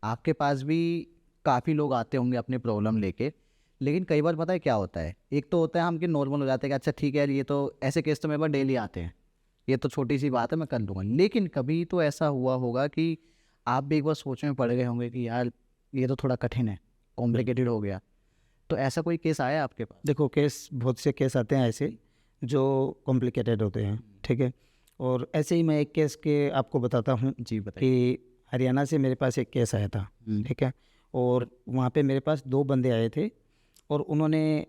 आपके पास भी काफ़ी लोग आते होंगे अपनी प्रॉब्लम लेके, लेकिन कई बार पता है क्या होता है, एक तो होता है हम कि नॉर्मल हो जाते हैं कि अच्छा ठीक है यार, ये तो ऐसे केस तो मेरे पास डेली आते हैं, ये तो छोटी सी बात है मैं कर लूँगा। लेकिन कभी तो ऐसा हुआ होगा कि आप भी एक बार सोच में पड़ गए होंगे कि यार ये तो थोड़ा कठिन है, कॉम्प्लिकेटेड हो गया। तो ऐसा कोई केस आया आपके पास? देखो, केस बहुत से केस आते हैं ऐसे जो कॉम्प्लिकेटेड होते हैं, ठीक है। और ऐसे ही मैं एक केस के आपको बताता हूँ जी बताइए। कि हरियाणा से मेरे पास एक केस आया था, ठीक है। और वहाँ पे मेरे पास 2 बंदे आए थे और उन्होंने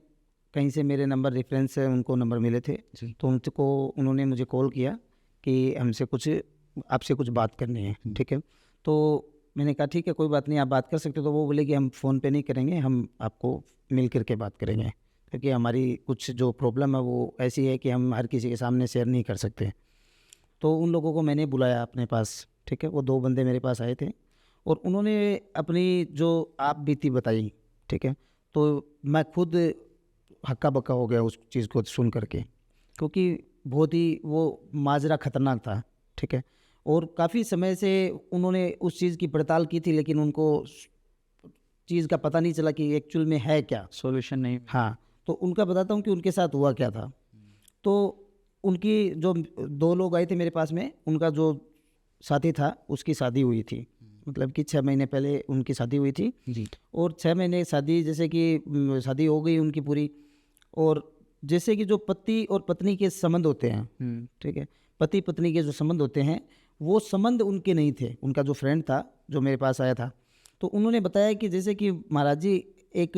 कहीं से मेरे नंबर रेफरेंस से उनको नंबर मिले थे। जी। तो उनको उन्होंने मुझे कॉल किया कि हमसे कुछ आपसे कुछ बात करनी है, ठीक है। तो मैंने कहा ठीक है, कोई बात नहीं, आप बात कर सकते हो। तो वो बोले कि हम फ़ोन पे नहीं करेंगे, हम आपको मिल कर के बात करेंगे, क्योंकि हमारी कुछ जो प्रॉब्लम है वो ऐसी है कि हम हर किसी के सामने शेयर नहीं कर सकते। तो उन लोगों को मैंने बुलाया अपने पास, ठीक है। वो 2 बंदे मेरे पास आए थे और उन्होंने अपनी जो आप बीती बताई, ठीक है। तो मैं खुद हक्का-बक्का हो गया उस चीज़ को सुन कर के, क्योंकि बहुत ही वो माजरा ख़तरनाक था, ठीक है। और काफ़ी समय से उन्होंने उस चीज़ की पड़ताल की थी, लेकिन उनको चीज़ का पता नहीं चला कि एक्चुअल में है क्या। सॉल्यूशन नहीं। हाँ, तो उनका बताता हूँ कि उनके साथ हुआ क्या था। तो उनकी जो 2 लोग आए थे मेरे पास में, उनका जो साथी था उसकी शादी हुई थी। मतलब कि 6 महीने पहले उनकी शादी हुई थी। जी। और 6 महीने शादी, जैसे कि शादी हो गई उनकी पूरी। और जैसे कि जो पति और पत्नी के संबंध होते हैं, ठीक है, पति पत्नी के जो संबंध होते हैं, वो संबंध उनके नहीं थे। उनका जो फ्रेंड था जो मेरे पास आया था, तो उन्होंने बताया कि जैसे कि महाराज जी, एक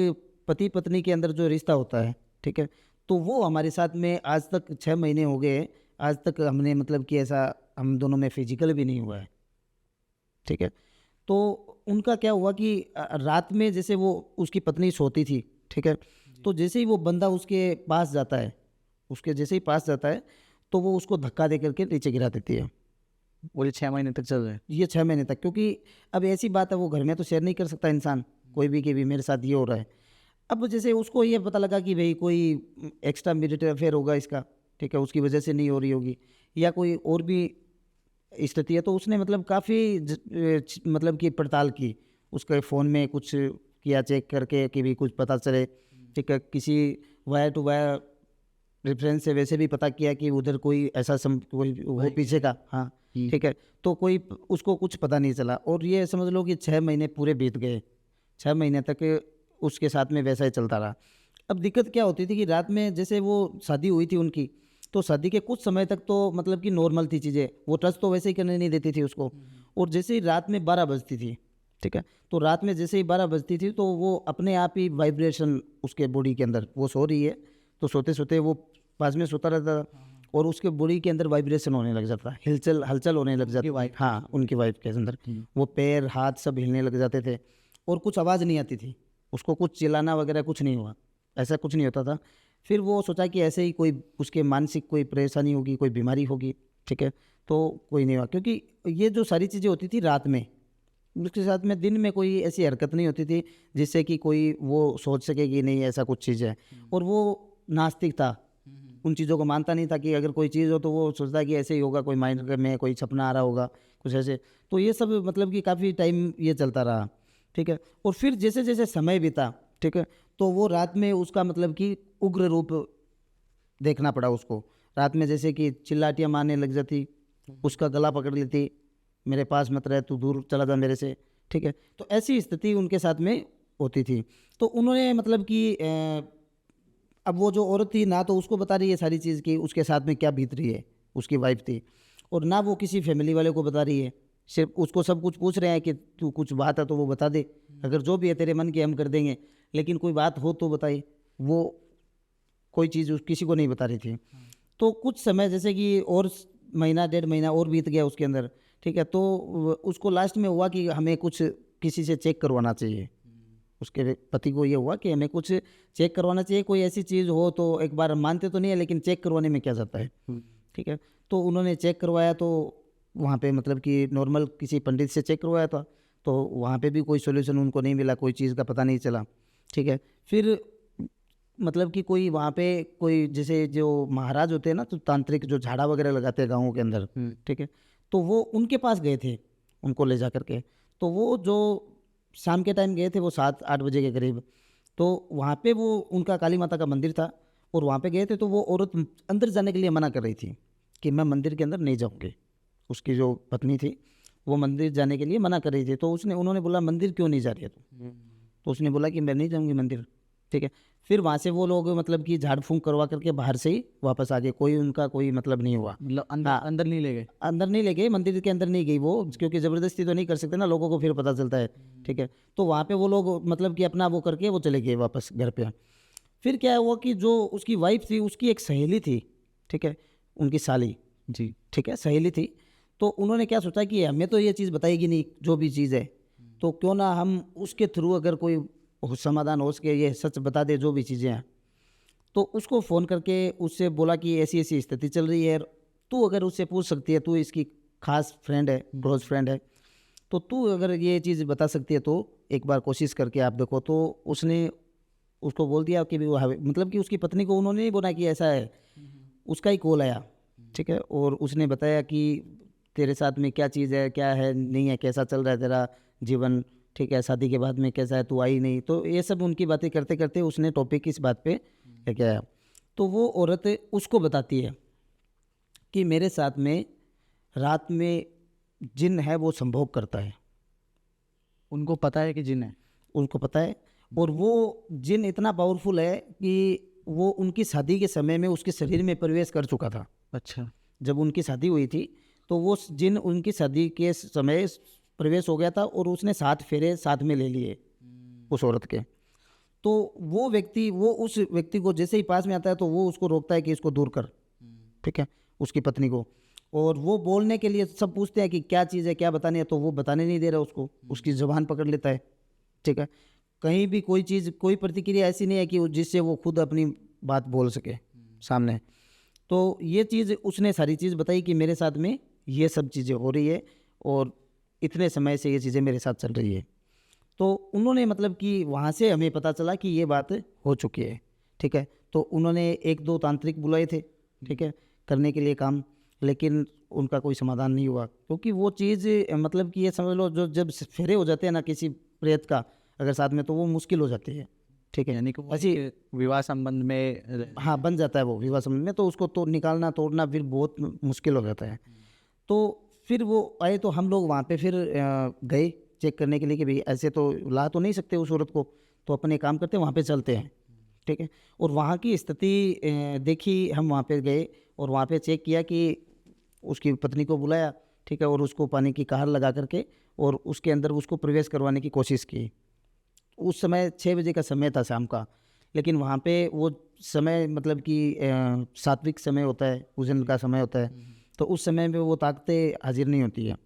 पति पत्नी के अंदर जो रिश्ता होता है, ठीक है, तो वो हमारे साथ में आज तक 6 महीने हो गए, आज तक हमने मतलब कि ऐसा हम दोनों में फिजिकल भी नहीं हुआ है, ठीक है। तो उनका क्या हुआ कि रात में जैसे वो उसकी पत्नी सोती थी, ठीक है। तो जैसे ही वो बंदा उसके पास जाता है, उसके जैसे ही पास जाता है, तो वो उसको धक्का दे करके नीचे गिरा देती है। वो ये 6 महीने तक चल रहा है। ये 6 महीने तक, क्योंकि अब ऐसी बात है, वो घर में तो शेयर नहीं कर सकता इंसान, कोई भी कि भी मेरे साथ ये हो रहा है। अब जैसे उसको ये पता लगा कि भई कोई एक्स्ट्रा मैरिटल अफेयर होगा इसका, ठीक है, उसकी वजह से नहीं हो रही होगी, या कोई और भी स्थिति है, तो उसने मतलब काफ़ी मतलब कि पड़ताल की, उसके फ़ोन में कुछ किया चेक करके कि भी कुछ पता चले, ठीक है। किसी वायर टू वायर रेफरेंस से वैसे भी पता किया कि उधर कोई ऐसा कोई हो पीछे का, हाँ, जी। ठीक है। तो कोई उसको कुछ पता नहीं चला, और ये समझ लो कि 6 महीने पूरे बीत गए। 6 महीने तक उसके साथ में वैसा ही चलता रहा। अब दिक्कत क्या होती थी कि रात में जैसे वो शादी हुई थी उनकी, तो शादी के कुछ समय तक तो मतलब कि नॉर्मल थी चीज़ें, वो टच तो वैसे ही करने नहीं देती थी उसको। और जैसे ही रात में 12 बजती थी, ठीक है, तो रात में जैसे ही 12 बजती थी, तो वो अपने आप ही वाइब्रेशन उसके बॉडी के अंदर, वो सो रही है, तो सोते-सोते वो पास में सोता रहता था, और उसके बॉडी के अंदर वाइब्रेशन होने लग जाता, हिलचल हलचल होने लग उनकी जाती। वाइफ। हाँ, उनकी वाइफ के अंदर वो पैर, हाथ सब हिलने लग जाते थे, और कुछ आवाज़ नहीं आती थी। उसको कुछ चिल्लाना वगैरह कुछ नहीं हुआ, ऐसा कुछ नहीं होता था। फिर वो सोचा कि ऐसे ही कोई उसके मानसिक कोई परेशानी होगी, कोई बीमारी होगी, ठीक है, तो कोई नहीं हुआ, क्योंकि ये जो सारी चीज़ें होती थी रात में, उसके साथ में दिन में कोई ऐसी हरकत नहीं होती थी जिससे कि कोई वो सोच सके कि नहीं ऐसा कुछ चीज़ है। और वो नास्तिक था, उन चीज़ों को मानता नहीं था कि अगर कोई चीज़ हो तो वो सोचता है कि ऐसे ही होगा, कोई माइंड में कोई सपना आ रहा होगा, कुछ ऐसे। तो ये सब मतलब कि काफ़ी टाइम ये चलता रहा, ठीक है। और फिर जैसे-जैसे समय बीता, ठीक है, तो वो रात में उसका मतलब कि उग्र रूप देखना पड़ा उसको। रात में जैसे कि चिल्लाटियाँ मारने लग जाती, उसका गला पकड़ लेती, मेरे पास मत रह, तू दूर चला जा मेरे से, ठीक है। तो ऐसी स्थिति उनके साथ में होती थी। तो उन्होंने मतलब कि अब वो जो औरत थी ना, तो उसको बता रही है सारी चीज़ कि उसके साथ में क्या बीत रही है, उसकी वाइफ़ थी, और ना वो किसी फैमिली वाले को बता रही है। सिर्फ़ उसको सब कुछ पूछ रहे हैं कि तू कुछ बात है तो वो बता दे, अगर जो भी है तेरे मन की हम कर देंगे, लेकिन कोई बात हो तो बताइए। वो कोई चीज़ उस किसी को नहीं बता रही थी। तो कुछ समय जैसे कि और महीना, डेढ़ महीना और बीत गया उसके अंदर, ठीक है। तो उसको लास्ट में हुआ कि हमें कुछ किसी से चेक करवाना चाहिए। उसके पति को ये हुआ कि हमें कुछ चेक करवाना चाहिए, कोई ऐसी चीज़ हो तो एक बार, हम मानते तो नहीं है लेकिन चेक करवाने में क्या जाता है, ठीक है। तो उन्होंने चेक करवाया, तो वहाँ पे मतलब कि नॉर्मल किसी पंडित से चेक करवाया था, तो वहाँ पे भी कोई सॉल्यूशन उनको नहीं मिला, कोई चीज़ का पता नहीं चला, ठीक है। फिर मतलब कि कोई वहाँ पे कोई जैसे जो महाराज होते हैं ना, तो तांत्रिक जो झाड़ा वगैरह लगाते हैं गाँवों के अंदर, ठीक है, तो वो उनके पास गए थे, उनको ले जा करके। तो वो जो शाम के टाइम गए थे वो 7-8 बजे के करीब। तो वहाँ पे वो उनका काली माता का मंदिर था और वहाँ पे गए थे, तो वो औरत अंदर जाने के लिए मना कर रही थी कि मैं मंदिर के अंदर नहीं जाऊँगी। उसकी जो पत्नी थी वो मंदिर जाने के लिए मना कर रही थी। तो उन्होंने बोला मंदिर क्यों नहीं जा रही है तू? तो उसने बोला कि मैं नहीं जाऊँगी मंदिर, ठीक है। फिर वहाँ से वो लोग मतलब कि झाड़ फूँक करवा करके बाहर से ही वापस आ गए, कोई उनका कोई मतलब नहीं हुआ। मतलब अंदर हाँ। अंदर नहीं ले गए? अंदर नहीं ले गए, मंदिर के अंदर नहीं गई वो, क्योंकि ज़बरदस्ती तो नहीं कर सकते ना, लोगों को फिर पता चलता है, ठीक है। तो वहाँ पे वो लोग मतलब कि अपना वो करके वो चले गए वापस घर पे। फिर क्या हुआ कि जो उसकी वाइफ थी उसकी एक सहेली थी, ठीक है, उनकी साली, जी। ठीक है, सहेली थी। तो उन्होंने क्या सोचा कि हमें तो ये चीज़ बताएगी नहीं जो भी चीज़ है, तो क्यों ना हम उसके थ्रू अगर कोई समाधान हो सके, ये सच बता दे जो भी चीज़ें हैं। तो उसको फ़ोन करके उससे बोला कि ऐसी ऐसी स्थिति चल रही है, तू अगर उससे पूछ सकती है, तू इसकी खास फ्रेंड है, क्लोज फ्रेंड है, तो तू अगर ये चीज़ बता सकती है तो एक बार कोशिश करके आप देखो। तो उसने उसको बोल दिया कि भी वो मतलब कि उसकी पत्नी को उन्होंने नहीं बोला कि ऐसा है, उसका ही कॉल आया, ठीक है। और उसने बताया कि तेरे साथ में क्या चीज़ है, क्या है, नहीं है, कैसा चल रहा है तेरा जीवन, ठीक है, शादी के बाद में कैसा है, तू आई नहीं। तो ये सब उनकी बातें करते करते उसने टॉपिक इस बात पे लेके आया। तो वो औरत उसको बताती है कि मेरे साथ में रात में जिन है वो संभोग करता है। उनको पता है कि जिन है? उनको पता है, और वो जिन इतना पावरफुल है कि वो उनकी शादी के समय में उसके शरीर में प्रवेश कर चुका था। अच्छा। जब उनकी शादी हुई थी तो वो जिन उनकी शादी के समय प्रवेश हो गया था और उसने 7 फेरे साथ में ले लिए उस औरत के। तो वो उस व्यक्ति को जैसे ही पास में आता है तो वो उसको रोकता है कि इसको दूर कर, ठीक है, उसकी पत्नी को। और वो बोलने के लिए सब पूछते हैं कि क्या चीज़ है, क्या बतानी है, तो वो बताने नहीं दे रहा उसको, उसकी ज़ुबान पकड़ लेता है, ठीक है। कहीं भी कोई चीज़, कोई प्रतिक्रिया ऐसी नहीं है कि जिससे वो खुद अपनी बात बोल सके सामने। तो ये चीज़ उसने सारी चीज़ बताई कि मेरे साथ में ये सब चीज़ें हो रही है और इतने समय से ये चीज़ें मेरे साथ चल रही है। तो उन्होंने मतलब कि वहाँ से हमें पता चला कि ये बात हो चुकी है, ठीक है। तो उन्होंने 1-2 तांत्रिक बुलाए थे, ठीक है, करने के लिए काम, लेकिन उनका कोई समाधान नहीं हुआ, क्योंकि वो चीज़ मतलब कि ये समझ लो जो जब फेरे हो जाते हैं ना किसी प्रेत का अगर साथ में, तो वो मुश्किल हो जाती है, ठीक है। यानी कि वो ऐसी एक विवाह संबंध में हाँ बन जाता है वो विवाह संबंध में, तो उसको तो निकालना तोड़ना फिर बहुत मुश्किल हो जाता है। तो फिर वो आए तो हम लोग वहाँ पे फिर गए चेक करने के लिए कि भाई ऐसे तो ला तो नहीं सकते उस औरत को, तो अपने काम करते वहाँ पे चलते हैं, ठीक है। और वहाँ की स्थिति देखी, हम वहाँ पे गए और वहाँ पे चेक किया कि उसकी पत्नी को बुलाया, ठीक है, और उसको पानी की कहार लगा करके और उसके अंदर उसको प्रवेश करवाने की कोशिश की। उस समय 6 बजे का समय था शाम का, लेकिन वहाँ पे वो समय मतलब कि सात्विक समय होता है, पूजन का समय होता है, तो उस समय में वो ताकतें हाजिर नहीं होती है,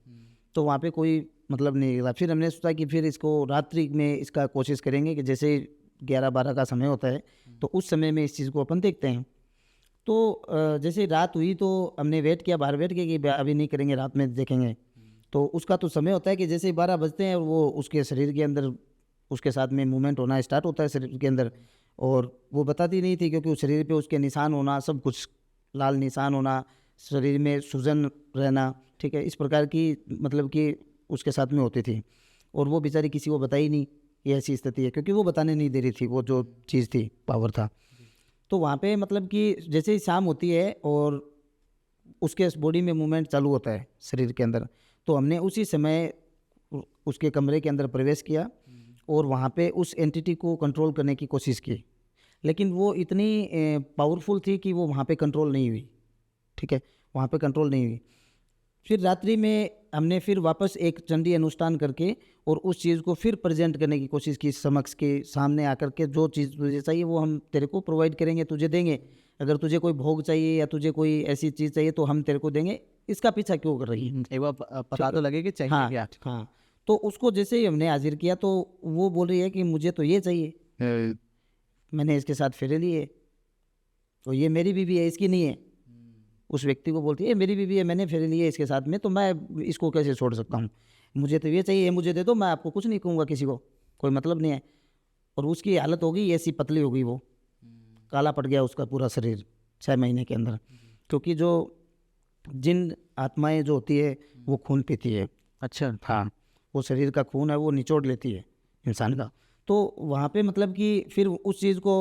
तो वहाँ पे कोई मतलब नहीं रहा। फिर हमने सोचा कि फिर इसको रात्रि में इसका कोशिश करेंगे कि जैसे 11-12 का समय होता है तो उस समय में इस चीज़ को अपन देखते हैं। तो जैसे रात हुई तो हमने वेट किया, बाहर वेट किया कि अभी नहीं करेंगे, रात में देखेंगे। तो उसका तो समय होता है कि जैसे ही 12 बजते हैं वो उसके शरीर के अंदर उसके साथ में मूवमेंट होना स्टार्ट होता है शरीर के अंदर, और वो बताती नहीं थी क्योंकि उस शरीर पे उसके निशान होना, सब कुछ लाल निशान होना, शरीर में सूजन रहना, ठीक है, इस प्रकार की मतलब कि उसके साथ में होती थी। और वो बेचारी किसी को बताई नहीं ये ऐसी स्थिति है, क्योंकि वो बताने नहीं दे रही थी, वो जो चीज़ थी, पावर था। तो वहाँ पे मतलब कि जैसे ही शाम होती है और उसके बॉडी में मूवमेंट चालू होता है शरीर के अंदर, तो हमने उसी समय उसके कमरे के अंदर प्रवेश किया और वहाँ पे उस एंटिटी को कंट्रोल करने की कोशिश की, लेकिन वो इतनी पावरफुल थी कि वो वहाँ पे कंट्रोल नहीं हुई, ठीक है, वहाँ पे कंट्रोल नहीं हुई। फिर रात्रि में हमने फिर वापस एक चंडी अनुष्ठान करके और उस चीज़ को फिर प्रेजेंट करने की कोशिश की, समक्ष के सामने आकर के जो चीज़ तुझे चाहिए वो हम तेरे को प्रोवाइड करेंगे, तुझे देंगे। अगर तुझे कोई भोग चाहिए या तुझे कोई ऐसी चीज़ चाहिए तो हम तेरे को देंगे, इसका पीछा क्यों कर रही है। एक बार पता तो लगे कि चाहिए हाँ क्या? हाँ। तो उसको जैसे ही हमने हाजिर किया तो वो बोल रही है कि मुझे तो ये चाहिए, मैंने इसके साथ फेरे लिए, तो ये मेरी बीवी है, इसकी नहीं है। उस व्यक्ति को बोलती है मेरी बीवी है, मैंने फेरे लिए इसके साथ में, तो मैं इसको कैसे छोड़ सकता हूँ, मुझे तो ये चाहिए, मुझे दे दो, मैं आपको कुछ नहीं कहूँगा, किसी को कोई मतलब नहीं है। और उसकी हालत हो गई ऐसी, पतली हो गई वो, काला पड़ गया उसका पूरा शरीर 6 महीने के अंदर, क्योंकि जो जिन आत्माएं जो होती है वो खून पीती है। अच्छा। हाँ, वो शरीर का खून है वो निचोड़ लेती है, इंसान का। तो वहाँ पे मतलब कि फिर उस चीज़ को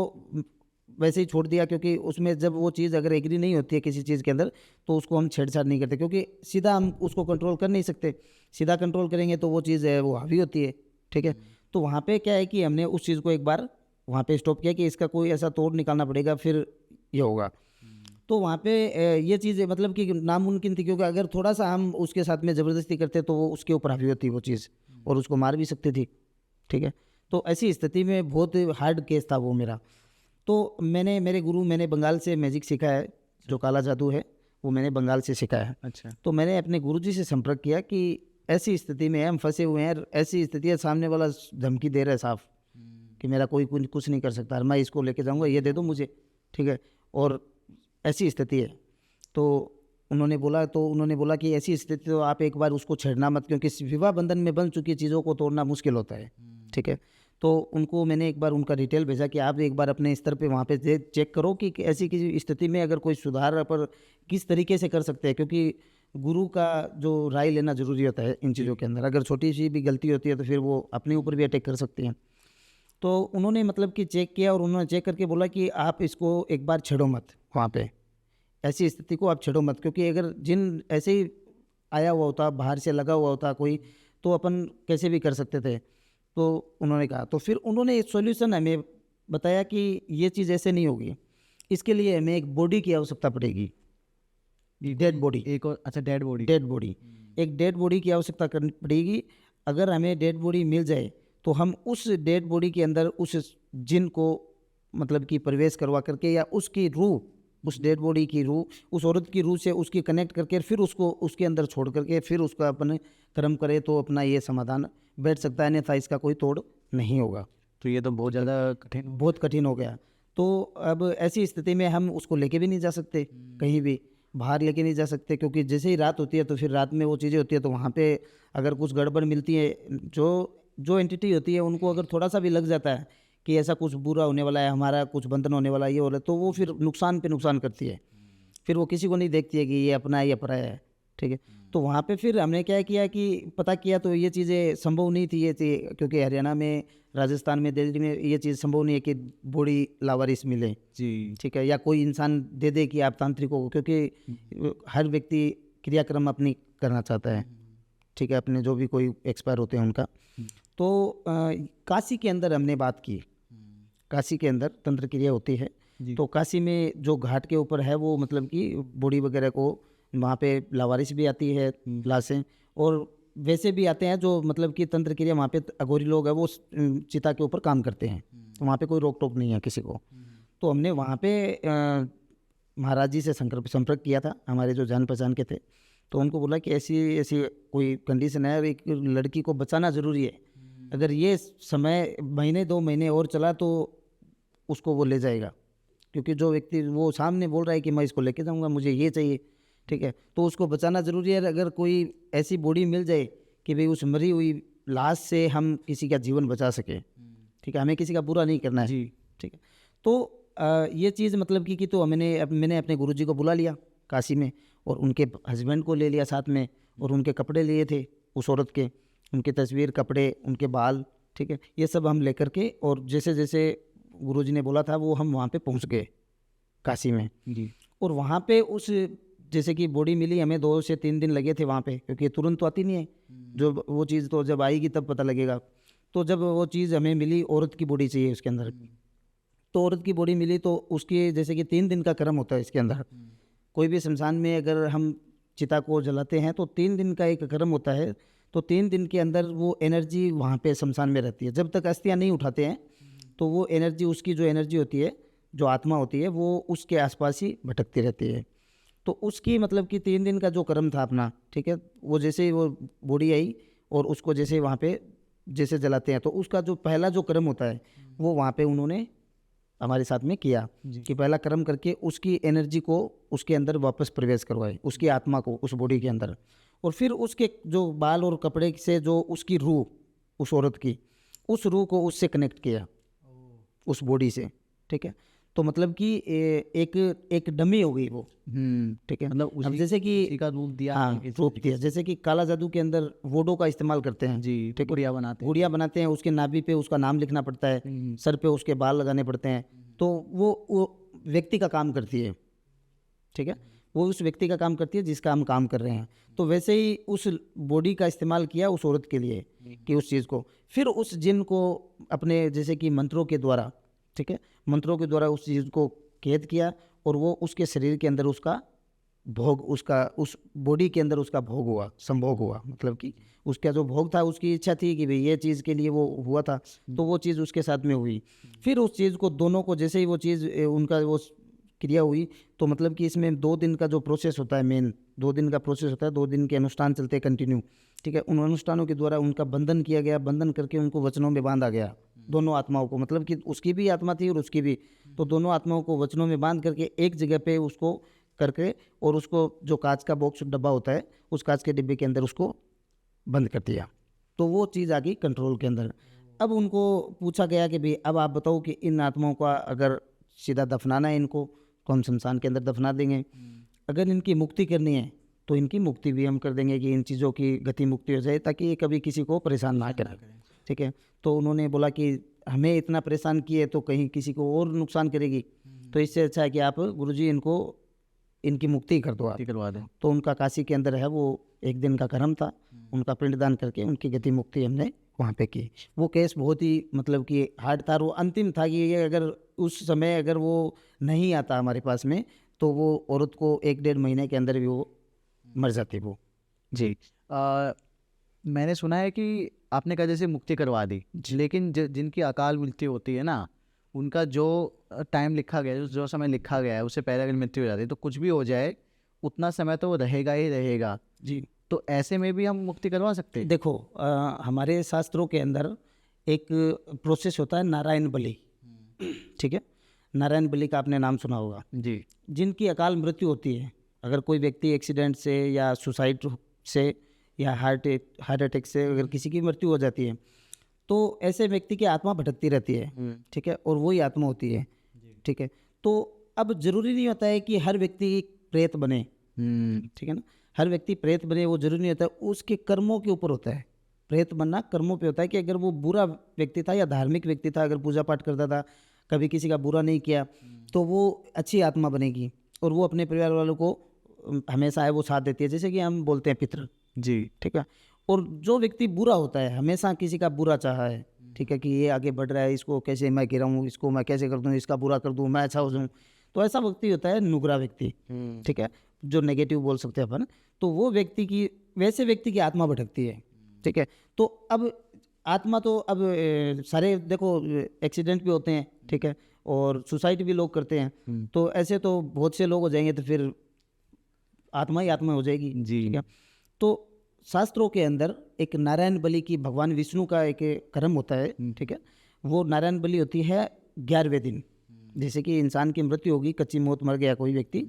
वैसे ही छोड़ दिया, क्योंकि उसमें जब वो चीज़ अगर एग्री नहीं होती है किसी चीज़ के अंदर तो उसको हम छेड़छाड़ नहीं करते, क्योंकि सीधा हम उसको कंट्रोल कर नहीं सकते। सीधा कंट्रोल करेंगे तो वो चीज़ है वो हावी होती है, ठीक है। तो वहाँ पे क्या है कि हमने उस चीज़ को एक बार वहाँ पे स्टॉप किया कि इसका कोई ऐसा तोड़ निकालना पड़ेगा, फिर ये होगा। तो वहाँ पे ये चीज़ मतलब कि नामुमकिन थी, क्योंकि अगर थोड़ा सा हम उसके साथ में ज़बरदस्ती करते तो वो उसके ऊपर हावी होती वो चीज़ और उसको मार भी सकती थी, ठीक है। तो ऐसी स्थिति में बहुत हार्ड केस था वो मेरा। तो मैंने बंगाल से मैजिक सीखा है, जो काला जादू है वो मैंने बंगाल से सीखा है। अच्छा। तो मैंने अपने गुरुजी से संपर्क किया कि ऐसी स्थिति में हम फंसे हुए हैं, ऐसी स्थिति है, सामने वाला धमकी दे रहा है साफ कि मेरा कोई कुछ नहीं कर सकता, मैं इसको लेके जाऊंगा, ये दे दो मुझे, ठीक है, और ऐसी स्थिति है। तो उन्होंने बोला कि ऐसी स्थिति तो आप एक बार उसको छेड़ना मत, क्योंकि विवाह बंधन में बन चुकी चीज़ों को तोड़ना मुश्किल होता है, ठीक है। तो उनको मैंने एक बार उनका डिटेल भेजा कि आप एक बार अपने स्तर पे वहाँ पे चेक करो कि ऐसी किसी स्थिति में अगर कोई सुधार पर किस तरीके से कर सकते हैं, क्योंकि गुरु का जो राय लेना ज़रूरी होता है इन चीज़ों के अंदर। अगर छोटी सी भी गलती होती है तो फिर वो अपने ऊपर भी अटैक कर सकती हैं। तो उन्होंने मतलब कि चेक किया और उन्होंने चेक करके बोला कि आप इसको एक बार छेड़ो मत, वहाँ पे ऐसी स्थिति को आप छेड़ो मत, क्योंकि अगर जिन ऐसे ही आया हुआ होता, बाहर से लगा हुआ होता कोई, तो अपन कैसे भी कर सकते थे। तो उन्होंने कहा, तो फिर उन्होंने एक सॉल्यूशन हमें बताया कि ये चीज़ ऐसे नहीं होगी, इसके लिए हमें एक बॉडी की आवश्यकता पड़ेगी, डेड बॉडी। एक और, अच्छा, डेड बॉडी। डेड बॉडी, एक डेड बॉडी की आवश्यकता करनी पड़ेगी। अगर हमें डेड बॉडी मिल जाए तो हम उस डेड बॉडी के अंदर उस जिन को मतलब कि प्रवेश करवा करके, या उसकी रूह, उस डेड बॉडी की रूह, उस औरत की रूह से उसकी कनेक्ट करके फिर उसको उसके अंदर छोड़ करके फिर उसका अपने कर्म करे तो अपना ये समाधान बैठ सकता है, अन्यथा इसका कोई तोड़ नहीं होगा। तो ये तो बहुत ज़्यादा कठिन हो। बहुत कठिन हो गया। तो अब ऐसी स्थिति में हम उसको लेके भी नहीं जा सकते, कहीं भी बाहर लेके नहीं जा सकते, क्योंकि जैसे ही रात होती है तो फिर रात में वो चीज़ें होती है, तो वहाँ पे अगर कुछ गड़बड़ मिलती है, जो एंटिटी होती है उनको अगर थोड़ा सा भी लग जाता है कि ऐसा कुछ बुरा होने वाला है, हमारा कुछ बंधन होने वाला है, ये हो रहा है, तो वो फिर नुकसान पे नुकसान करती है। फिर वो किसी को नहीं देखती है कि ये अपना है या पराया है, ठीक है। तो वहाँ पे फिर हमने क्या किया कि पता किया तो ये चीज़ें संभव नहीं थी, ये थी क्योंकि हरियाणा में, राजस्थान में, दिल्ली में ये चीज़ संभव नहीं है कि बॉडी लावारिस मिले, जी। ठीक है, या कोई इंसान दे दे कि आप तांत्रिकों को, क्योंकि हर व्यक्ति क्रियाक्रम अपनी करना चाहता है, ठीक है, अपने जो भी कोई एक्सपायर होते हैं उनका। तो काशी के अंदर हमने बात की, काशी के अंदर तंत्र क्रिया होती है। तो काशी में जो घाट के ऊपर है वो मतलब कि बॉडी वगैरह को वहाँ पे लावारिस भी आती है लाशें, और वैसे भी आते हैं जो मतलब कि तंत्र क्रिया वहाँ पे अघोरी लोग हैं वो चिता के ऊपर काम करते हैं, तो वहाँ पे कोई रोक टोक नहीं है किसी को। तो हमने वहाँ पे महाराज जी से संपर्क किया था, हमारे जो जान पहचान के थे। तो उनको बोला कि ऐसी ऐसी कोई कंडीशन है और एक लड़की को बचाना ज़रूरी है, अगर ये समय महीने 2 महीने और चला तो उसको वो ले जाएगा, क्योंकि जो व्यक्ति वो सामने बोल रहा है कि मैं इसको लेके जाऊंगा, मुझे ये चाहिए, ठीक है, तो उसको बचाना ज़रूरी है। अगर कोई ऐसी बॉडी मिल जाए कि भाई उस मरी हुई लाश से हम किसी का जीवन बचा सके, ठीक है, हमें किसी का बुरा नहीं करना है जी, ठीक है। तो ये चीज़ मतलब कि तो मैंने अपने गुरुजी को बुला लिया काशी में, और उनके हस्बैंड को ले लिया साथ में, और उनके कपड़े लिए थे उस औरत के, उनकी तस्वीर, कपड़े, उनके बाल, ठीक है, ये सब हम लेकर के, और जैसे जैसे गुरुजी ने बोला था वो हम वहाँ पे पहुँच गए काशी में जी। और वहाँ पे उस जैसे कि बॉडी मिली, हमें 2 से 3 दिन लगे थे वहाँ पे, क्योंकि तुरंत तो आती नहीं है, जो वो चीज़ तो जब आएगी तब पता लगेगा। तो जब वो चीज़ हमें मिली, औरत की बॉडी चाहिए उसके अंदर, तो औरत की बॉडी मिली, तो उसकी जैसे कि 3 दिन का कर्म होता है इसके अंदर। कोई भी शमशान में अगर हम चिता को जलाते हैं तो 3 दिन का एक कर्म होता है, तो 3 दिन के अंदर वो एनर्जी वहाँ पे शमशान में रहती है। जब तक अस्थियाँ नहीं उठाते हैं तो वो एनर्जी, उसकी जो एनर्जी होती है, जो आत्मा होती है, वो उसके आसपास ही भटकती रहती है। तो उसकी मतलब कि 3 दिन का जो कर्म था अपना, ठीक है, वो जैसे ही वो बॉडी आई और उसको जैसे वहाँ पे जैसे जलाते हैं, तो उसका जो पहला जो कर्म होता है वो वहाँ पे उन्होंने हमारे साथ में किया कि पहला कर्म करके उसकी एनर्जी को उसके अंदर वापस प्रवेश करवाए, उसकी आत्मा को उस बॉडी के अंदर, और फिर उसके जो बाल और कपड़े से जो उसकी रूह, उस औरत की, उस रूह को उससे कनेक्ट किया, उस बॉडी से, ठीक है। तो मतलब कि एक एक डमी हो गई वो, ठीक है। मतलब अब जैसे कि उसी का रूप दिया हाँ किसी रूप तरीके दिया, जैसे कि काला जादू के अंदर वोडो का इस्तेमाल करते हैं, जी, ठीक है। गुड़िया बनाते हैं। गुड़िया बनाते हैं, उसके नाभि पे उसका नाम लिखना पड़ता है, सर पे उसके बाल लगाने पड़ते हैं, तो वो व्यक्ति का काम करती है, ठीक है। वो उस व्यक्ति का काम करती है जिसका हम काम कर रहे हैं। तो वैसे ही उस बॉडी का इस्तेमाल किया उस औरत के लिए कि उस चीज़ को, फिर उस जिन को अपने जैसे कि मंत्रों के द्वारा, ठीक है, मंत्रों के द्वारा उस चीज़ को कैद किया और वो उसके शरीर के अंदर उसका भोग, उसका उस बॉडी के अंदर उसका भोग हुआ, संभोग हुआ। मतलब कि उसका जो भोग था, उसकी इच्छा थी कि भाई ये चीज़ के लिए वो हुआ था, तो वो चीज़ उसके साथ में हुई। फिर उस चीज़ को दोनों को जैसे ही वो चीज़ उनका वो क्रिया हुई, तो मतलब कि इसमें 2 दिन का जो प्रोसेस होता है, मेन 2 दिन का प्रोसेस होता है, 2 दिन के अनुष्ठान चलते हैं कंटिन्यू, ठीक है। उन अनुष्ठानों के द्वारा उनका बंधन किया गया, बंधन करके उनको वचनों में बांधा गया, दोनों आत्माओं को, मतलब कि उसकी भी आत्मा थी और उसकी भी, तो दोनों आत्माओं को वचनों में बांध करके एक जगह पे उसको करके, और उसको जो कांच का बॉक्स डब्बा होता है, उस कांच के डिब्बे के अंदर उसको बंद कर दिया। तो वो चीज़ आ गई कंट्रोल के अंदर। अब उनको पूछा गया कि भाई अब आप बताओ कि इन आत्माओं का अगर सीधा दफनाना है इनको, तो हम शमशान के अंदर दफना देंगे, अगर इनकी मुक्ति करनी है तो इनकी मुक्ति भी हम कर देंगे कि इन चीज़ों की गति मुक्ति हो जाए, ताकि ये कभी किसी को परेशान ना करें, ठीक है। तो उन्होंने बोला कि हमें इतना परेशान किए तो कहीं किसी को और नुकसान करेगी, तो इससे अच्छा है कि आप गुरुजी इनको इनकी मुक्ति कर दो आप। करवा दें। तो उनका काशी के अंदर है वो एक दिन का कर्म था, उनका पिंडदान करके उनकी गति मुक्ति हमने वहाँ पे की। वो केस बहुत ही मतलब कि हार्ड था, वो अंतिम था कि ये अगर उस समय अगर वो नहीं आता हमारे पास में, तो वो औरत को 1-1.5 महीने के अंदर भी वो मर जाती वो। जी। मैंने सुना है कि आपने कहा जैसे मुक्ति करवा दी, लेकिन जिनकी अकाल मृत्यु होती है ना, उनका जो टाइम लिखा गया है, जो समय लिखा गया है, उससे पहले अगर मृत्यु हो जाती है तो कुछ भी हो जाए उतना समय तो वो रहेगा ही रहेगा। जी तो ऐसे में भी हम मुक्ति करवा सकते हैं? देखो, हमारे शास्त्रों के अंदर एक प्रोसेस होता है नारायण बलि, ठीक है। नारायण बलि का आपने नाम सुना होगा। जी। जिनकी अकाल मृत्यु होती है, अगर कोई व्यक्ति एक्सीडेंट से या सुसाइड से या हार्ट अटैक से अगर किसी की मृत्यु हो जाती है, तो ऐसे व्यक्ति की आत्मा भटकती रहती है, ठीक है, और वही आत्मा होती है, ठीक है। तो अब जरूरी नहीं होता है कि हर व्यक्ति प्रेत बने, ठीक है ना, हर व्यक्ति प्रेत बने वो जरूरी नहीं होता है, उसके कर्मों के ऊपर होता है। प्रेत बनना कर्मों पे होता है कि अगर वो बुरा व्यक्ति था या धार्मिक व्यक्ति था, अगर पूजा पाठ करता था, कभी किसी का बुरा नहीं किया, तो वो अच्छी आत्मा बनेगी और वो अपने परिवार वालों को हमेशा है वो साथ देती है, जैसे कि हम बोलते हैं पितृ, जी। ठीक है। और जो व्यक्ति बुरा होता है, हमेशा किसी का बुरा चाहा है, ठीक है, कि ये आगे बढ़ रहा है, इसको कैसे मैं गिराऊं, इसको मैं कैसे कर दूं, इसका बुरा कर दूं, मैं अच्छा हो जाऊं, तो ऐसा व्यक्ति होता है नुगरा व्यक्ति, ठीक है, जो नेगेटिव बोल सकते हैं अपन। तो वो व्यक्ति की, वैसे व्यक्ति की आत्मा भटकती है, ठीक है। तो अब आत्मा तो अब सारे देखो एक्सीडेंट भी होते हैं, ठीक है, और सुसाइड भी लोग करते हैं, तो ऐसे तो बहुत से लोग हो जाएंगे, तो फिर आत्मा ही आत्मा हो जाएगी, जी। ठीक है। तो शास्त्रों के अंदर एक नारायण बलि की भगवान विष्णु का एक कर्म होता है, ठीक है। वो नारायण बलि होती है 11वें दिन। जैसे कि इंसान की मृत्यु होगी, कच्ची मौत मर गया कोई व्यक्ति,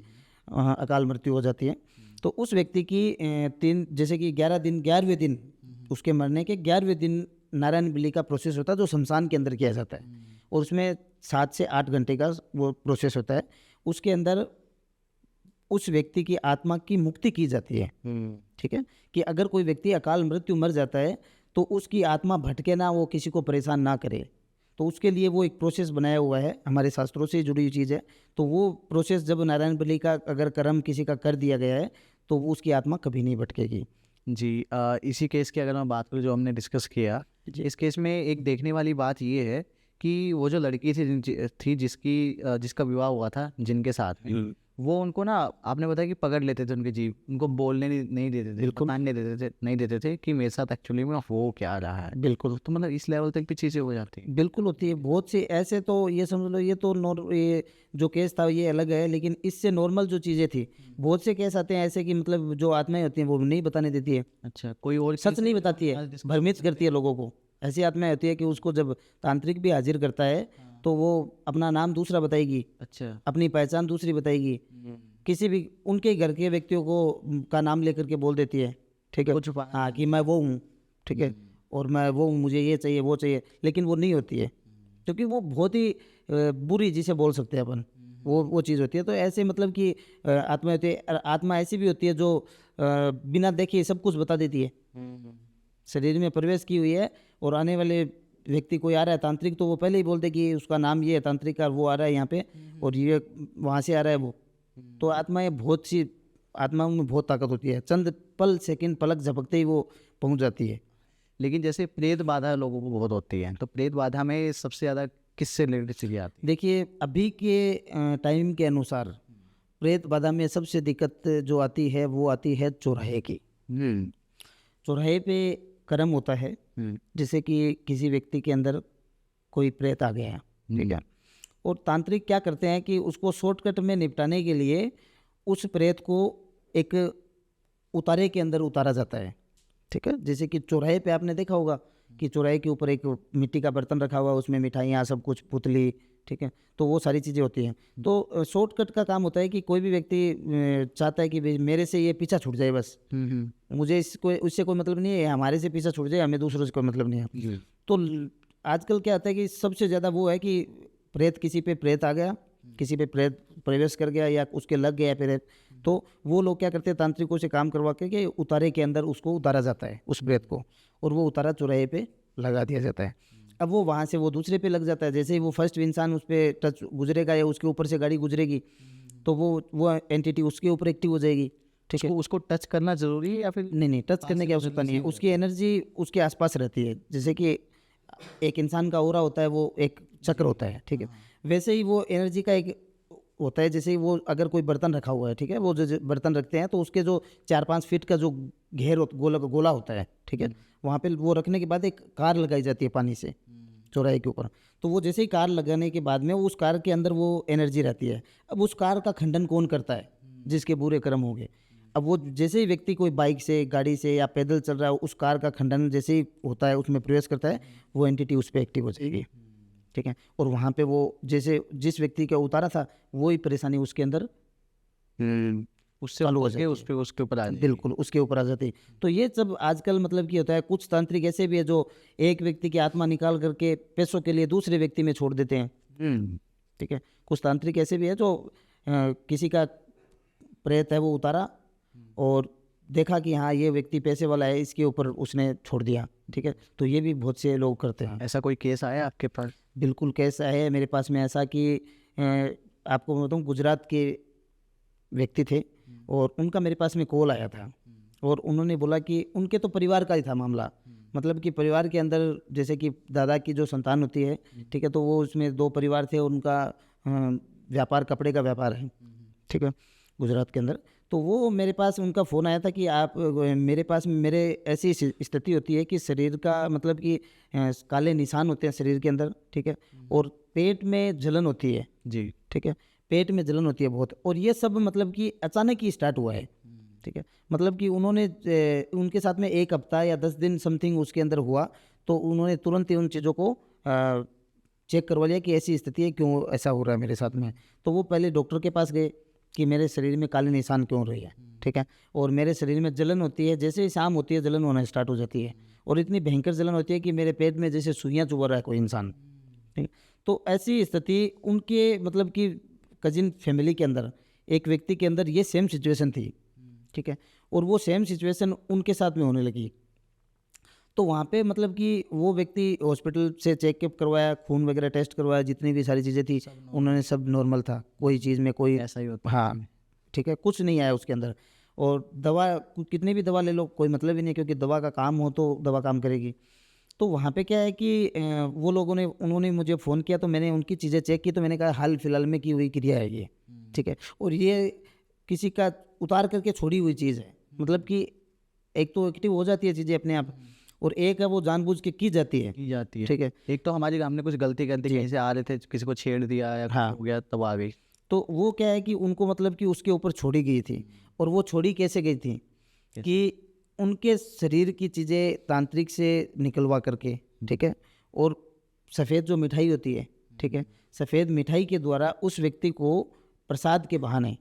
अकाल मृत्यु हो जाती है, तो उस व्यक्ति की जैसे कि 11 दिन, 11वें दिन उसके मरने के 11वें दिन नारायण बलि का प्रोसेस होता है, जो शमशान के अंदर किया जाता है, और उसमें 7 से 8 घंटे का वो प्रोसेस होता है। उसके अंदर उस व्यक्ति की आत्मा की मुक्ति की जाती है, ठीक है, कि अगर कोई व्यक्ति अकाल मृत्यु मर जाता है तो उसकी आत्मा भटके ना, वो किसी को परेशान ना करे, तो उसके लिए वो एक प्रोसेस बनाया हुआ है, हमारे शास्त्रों से जुड़ी हुई चीज़ है। तो वो प्रोसेस जब नारायण बलि का अगर कर्म किसी का कर दिया गया है, तो वो उसकी आत्मा कभी नहीं भटकेगी। जी। इसी केस की अगर मैं बात करूँ जो हमने डिस्कस किया, इस केस में एक देखने वाली बात ये है कि वो जो लड़की थी जिसका विवाह हुआ था जिनके साथ में, वो उनको ना, आपने बताया कि पकड़ लेते थे उनके जीव, उनको बोलने नहीं देते थे, बताने नहीं देते थे कि मेरे साथ एक्चुअली में हो क्या रहा है। बिल्कुल, तो मतलब इस लेवल तक भी चीज़ें हो जाती हैं। बिल्कुल होती है, बहुत से ऐसे, तो ये समझ लो, ये तो ये जो केस था ये अलग है, लेकिन इससे नॉर्मल जो चीज़ें थी, बहुत से केस आते हैं ऐसे कि मतलब जो आत्माएं होती हैं वो नहीं बताने देती है, अच्छा, कोई और सच नहीं बताती है, भ्रमित करती है लोगों को। ऐसी आत्माएं होती है कि उसको जब तांत्रिक भी हाजिर करता है, तो वो अपना नाम दूसरा बताएगी, अच्छा। अपनी पहचान दूसरी बताएगी, किसी भी उनके घर के व्यक्तियों को का नाम लेकर के बोल देती है, ठीक है, हाँ, कि मैं वो हूँ, ठीक है, और मैं वो हूँ, मुझे ये चाहिए वो चाहिए, लेकिन वो नहीं होती है, क्योंकि वो बहुत ही बुरी जिसे बोल सकते हैं अपन, वो चीज़ होती है। तो ऐसे मतलब कि आत्मा होती है, और आत्मा ऐसी भी होती है जो बिना देखे सब कुछ बता देती है, शरीर में प्रवेश की हुई है, और आने वाले व्यक्ति कोई आ रहा है तांत्रिक, तो वो पहले ही बोलते कि उसका नाम ये है तांत्रिक का, वो आ रहा है यहाँ पे, और ये वहाँ से आ रहा है वो। तो आत्माएं बहुत सी, आत्माओं में बहुत ताकत होती है, चंद पल सेकंड पलक झपकते ही वो पहुँच जाती है। लेकिन जैसे प्रेत बाधा लोगों को बहुत होती है, तो प्रेत बाधा में सबसे ज़्यादा किससे रिलेटेड चीज़ें आती है? देखिए अभी के टाइम के अनुसार प्रेत बाधा में सबसे दिक्कत जो आती है वो आती है चौराहे की। चौराहे पे कर्म होता है, जैसे कि किसी व्यक्ति के अंदर कोई प्रेत आ गया, ठीक है, और तांत्रिक क्या करते हैं कि उसको शॉर्टकट में निपटाने के लिए उस प्रेत को एक उतारे के अंदर उतारा जाता है, ठीक है। जैसे कि चौराहे पे आपने देखा होगा कि चौराहे के ऊपर एक मिट्टी का बर्तन रखा हुआ है, उसमें मिठाइयाँ सब कुछ, पुतली, ठीक है, तो वो सारी चीज़ें होती हैं। तो शॉर्टकट का काम होता है कि कोई भी व्यक्ति चाहता है कि भाई मेरे से ये पीछा छूट जाए, बस मुझे उससे कोई मतलब नहीं है, हमारे से पीछा छूट जाए, हमें दूसरों से कोई मतलब नहीं है। तो आजकल क्या होता है कि सबसे ज़्यादा वो है कि प्रेत, किसी पे प्रेत आ गया, किसी पे प्रेत प्रवेश कर गया या उसके लग गया प्रेत, तो वो लोग क्या करते हैं, तांत्रिकों से काम करवा के उतारे के अंदर उसको उतारा जाता है उस प्रेत को, और वो उतारा चौराहे पे लगा दिया जाता है। अब वो वहाँ से वो दूसरे पे लग जाता है, जैसे ही वो फर्स्ट इंसान उस पर टच गुजरेगा या उसके ऊपर से गाड़ी गुजरेगी, तो वो एंटिटी उसके ऊपर एक्टिव हो जाएगी, ठीक है। उसको टच करना जरूरी है या फिर? नहीं, टच करने की आवश्यकता नहीं है, उसकी एनर्जी उसके आसपास रहती है। जैसे कि एक इंसान का ऑरा होता है, वो एक चक्र होता है, ठीक है, वैसे ही वो एनर्जी का एक होता है। जैसे ही वो अगर कोई बर्तन रखा हुआ है, ठीक है, वो जो बर्तन रखते हैं तो उसके जो 4-5 फीट का जो घेर गोला होता है, ठीक है, वहाँ पे वो रखने के बाद एक कार लगाई जाती है पानी से चौराहे के ऊपर। तो वो जैसे ही कार लगाने के बाद में उस कार के अंदर वो एनर्जी रहती है। अब उस कार का खंडन कौन करता है? जिसके बुरे कर्म हो गए। अब वो जैसे ही व्यक्ति कोई बाइक से, गाड़ी से या पैदल चल रहा है, उस कार का खंडन जैसे ही होता है, उसमें प्रवेश करता है, वो एंटिटी उस पर एक्टिव हो जाएगी, ठीक है। और वहाँ पे वो जैसे जिस व्यक्ति का उतारा था, वही परेशानी उसके अंदर उससे चालू हो के जाती है। उसके ऊपर आ जाएगी। बिल्कुल उसके ऊपर आ जाती है। तो ये सब आजकल मतलब कि होता है, कुछ तांत्रिक ऐसे भी है जो एक व्यक्ति की आत्मा निकाल करके पैसों के लिए दूसरे व्यक्ति में छोड़ देते हैं, ठीक है। कुछ तांत्रिक ऐसे भी है जो किसी का प्रेत है वो उतारा और देखा कि हाँ ये व्यक्ति पैसे वाला है, इसके ऊपर उसने छोड़ दिया, ठीक है। तो ये भी बहुत से लोग करते हैं। ऐसा कोई केस आया आपके पास? बिल्कुल केस है मेरे पास में ऐसा कि आपको मैं बताऊँ, गुजरात के व्यक्ति थे और उनका मेरे पास में कॉल आया था, और उन्होंने बोला कि उनके तो परिवार का ही था मामला, मतलब कि परिवार के अंदर जैसे कि दादा की जो संतान होती है, ठीक है, तो वो उसमें 2 परिवार थे, उनका व्यापार कपड़े का व्यापार है, ठीक है, गुजरात के अंदर। तो वो मेरे पास उनका फ़ोन आया था कि आप मेरे पास में, मेरे ऐसी स्थिति होती है कि शरीर का मतलब कि काले निशान होते हैं शरीर के अंदर, ठीक है, और पेट में जलन होती है जी, ठीक है, पेट में जलन होती है बहुत, और ये सब मतलब कि अचानक ही स्टार्ट हुआ है, ठीक है। मतलब कि उन्होंने उनके साथ में 1 हफ्ता या 10 दिन समथिंग उसके अंदर हुआ, तो उन्होंने तुरंत ही उन चीज़ों को चेक करवा लिया कि ऐसी स्थिति है, क्यों ऐसा हो रहा है मेरे साथ में। तो वो पहले डॉक्टर के पास गए कि मेरे शरीर में काले निशान क्यों रही है, ठीक है, और मेरे शरीर में जलन होती है, जैसे ही शाम होती है जलन होना स्टार्ट हो जाती है, और इतनी भयंकर जलन होती है कि मेरे पेट में जैसे सुइयाँ चुभ रहा है कोई इंसान, ठीक। तो ऐसी स्थिति उनके मतलब कि कजिन फैमिली के अंदर एक व्यक्ति के अंदर ये सेम सिचुएशन थी, ठीक है, और वो सेम सिचुएशन उनके साथ में होने लगी। तो वहाँ पे मतलब कि वो व्यक्ति हॉस्पिटल से चेकअप करवाया, खून वगैरह टेस्ट करवाया, जितनी भी सारी चीज़ें थी उन्होंने सब नॉर्मल था, कोई चीज़ में कोई ऐसा ही होता है। हाँ, ठीक है, कुछ नहीं आया उसके अंदर। और दवा, कितनी भी दवा ले लो कोई मतलब ही नहीं, क्योंकि दवा का काम हो तो दवा काम करेगी। तो वहाँ पे क्या है कि वो लोगों ने, उन्होंने मुझे फ़ोन किया, तो मैंने उनकी चीज़ें चेक की, तो मैंने कहा हाल फिलहाल में की हुई क्रिया है ये, ठीक है, और ये किसी का उतार करके छोड़ी हुई चीज़ है। मतलब कि एक तो एक्टिव हो जाती है चीज़ें अपने आप, और एक है वो जानबूझ के की जाती है, की जाती है। ठीक है। एक तो हमारी हमने कुछ गलती कर दी, कहीं से आ रहे थे, किसी को छेड़ दिया या हाँ। कुछ हो गया तब आ गई। तो वो क्या है कि उनको मतलब कि उसके ऊपर छोड़ी गई थी, और वो छोड़ी कैसे गई थी कि उनके शरीर की चीज़ें तांत्रिक से निकलवा करके, ठीक है, और सफ़ेद जो मिठाई होती है, ठीक है, सफ़ेद मिठाई के द्वारा उस व्यक्ति को प्रसाद के बहाने,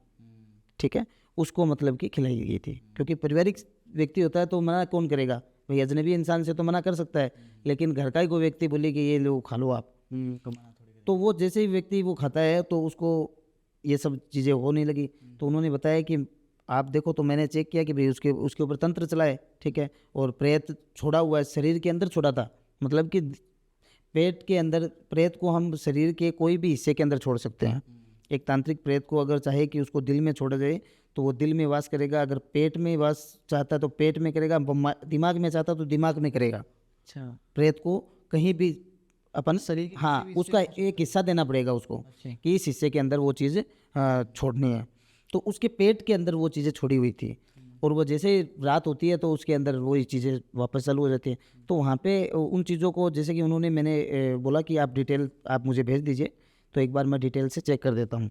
ठीक है, उसको मतलब कि खिलाई गई थी। क्योंकि पारिवारिक व्यक्ति होता है तो मना कौन करेगा भाई, अजनबी इंसान से तो मना कर सकता है, लेकिन घर का ही कोई व्यक्ति बोले कि ये लो खा लो आप, तो मना थोड़ी तो वो जैसे ही व्यक्ति वो खाता है तो उसको ये सब चीज़ें होने लगी। तो उन्होंने बताया कि आप देखो, तो मैंने चेक किया कि भाई उसके उसके ऊपर तंत्र चला है, ठीक है, और प्रेत छोड़ा हुआ है, शरीर के अंदर छोड़ा था, मतलब कि पेट के अंदर प्रेत को हम शरीर के कोई भी हिस्से के अंदर छोड़ सकते हैं। एक तांत्रिक प्रेत को अगर चाहे कि उसको दिल में छोड़ा जाए तो वो दिल में वास करेगा, अगर पेट में वास चाहता तो पेट में करेगा, दिमाग में चाहता तो दिमाग में करेगा। अच्छा। प्रेत को कहीं भी अपन शरीर के हाँ उसका एक हिस्सा देना पड़ेगा उसको कि इस हिस्से के अंदर वो चीज़ छोड़नी है। तो उसके पेट के अंदर वो चीज़ें छोड़ी हुई थी, और वो जैसे रात होती है तो उसके अंदर वही चीज़ें वापस चालू हो जाती हैं। तो वहाँ पे उन चीज़ों को जैसे कि उन्होंने मैंने बोला कि आप डिटेल आप मुझे भेज दीजिए, तो एक बार मैं डिटेल से चेक कर देता हूँ।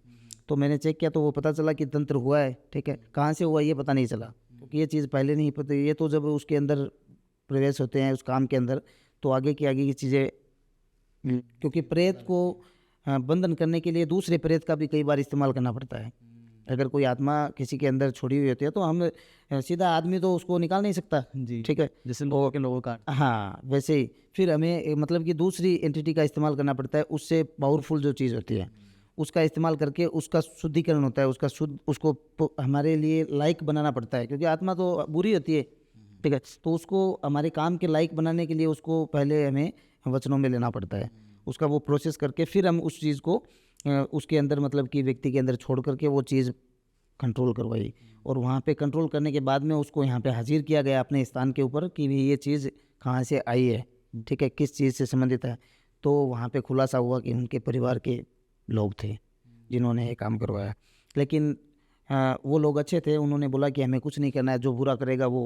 तो मैंने चेक किया तो वो पता चला कि तंत्र हुआ है, ठीक है, कहाँ से हुआ ये पता नहीं चला, क्योंकि ये चीज़ पहले नहीं पता। ये तो जब उसके अंदर प्रवेश होते हैं उस काम के अंदर, तो आगे की चीज़ें, क्योंकि प्रेत को बंधन करने के लिए दूसरे प्रेत का भी कई बार इस्तेमाल करना पड़ता है। अगर कोई आत्मा किसी के अंदर छोड़ी हुई होती है तो हम सीधा आदमी तो उसको निकाल नहीं सकता, जी। ठीक है, जैसे लोगों का। हाँ वैसे ही फिर हमें मतलब कि दूसरी एंटिटी का इस्तेमाल करना पड़ता है, उससे पावरफुल जो चीज़ होती है उसका इस्तेमाल करके उसका शुद्धिकरण होता है, उसका शुद्ध उसको हमारे लिए लायक बनाना पड़ता है, क्योंकि आत्मा तो बुरी होती है, ठीक है, तो उसको हमारे काम के लायक बनाने के लिए उसको पहले हमें वचनों में लेना पड़ता है, उसका वो प्रोसेस करके फिर हम उस चीज़ को उसके अंदर मतलब कि व्यक्ति के अंदर छोड़ करके वो चीज़ कंट्रोल करवाई, और वहाँ पे कंट्रोल करने के बाद में उसको यहाँ पे हाजिर किया गया अपने स्थान के ऊपर कि भी ये चीज़ कहाँ से आई है, ठीक है, किस चीज़ से संबंधित है। तो वहाँ पे खुलासा हुआ कि उनके परिवार के लोग थे जिन्होंने ये काम करवाया, लेकिन वो लोग अच्छे थे, उन्होंने बोला कि हमें कुछ नहीं करना है, जो बुरा करेगा वो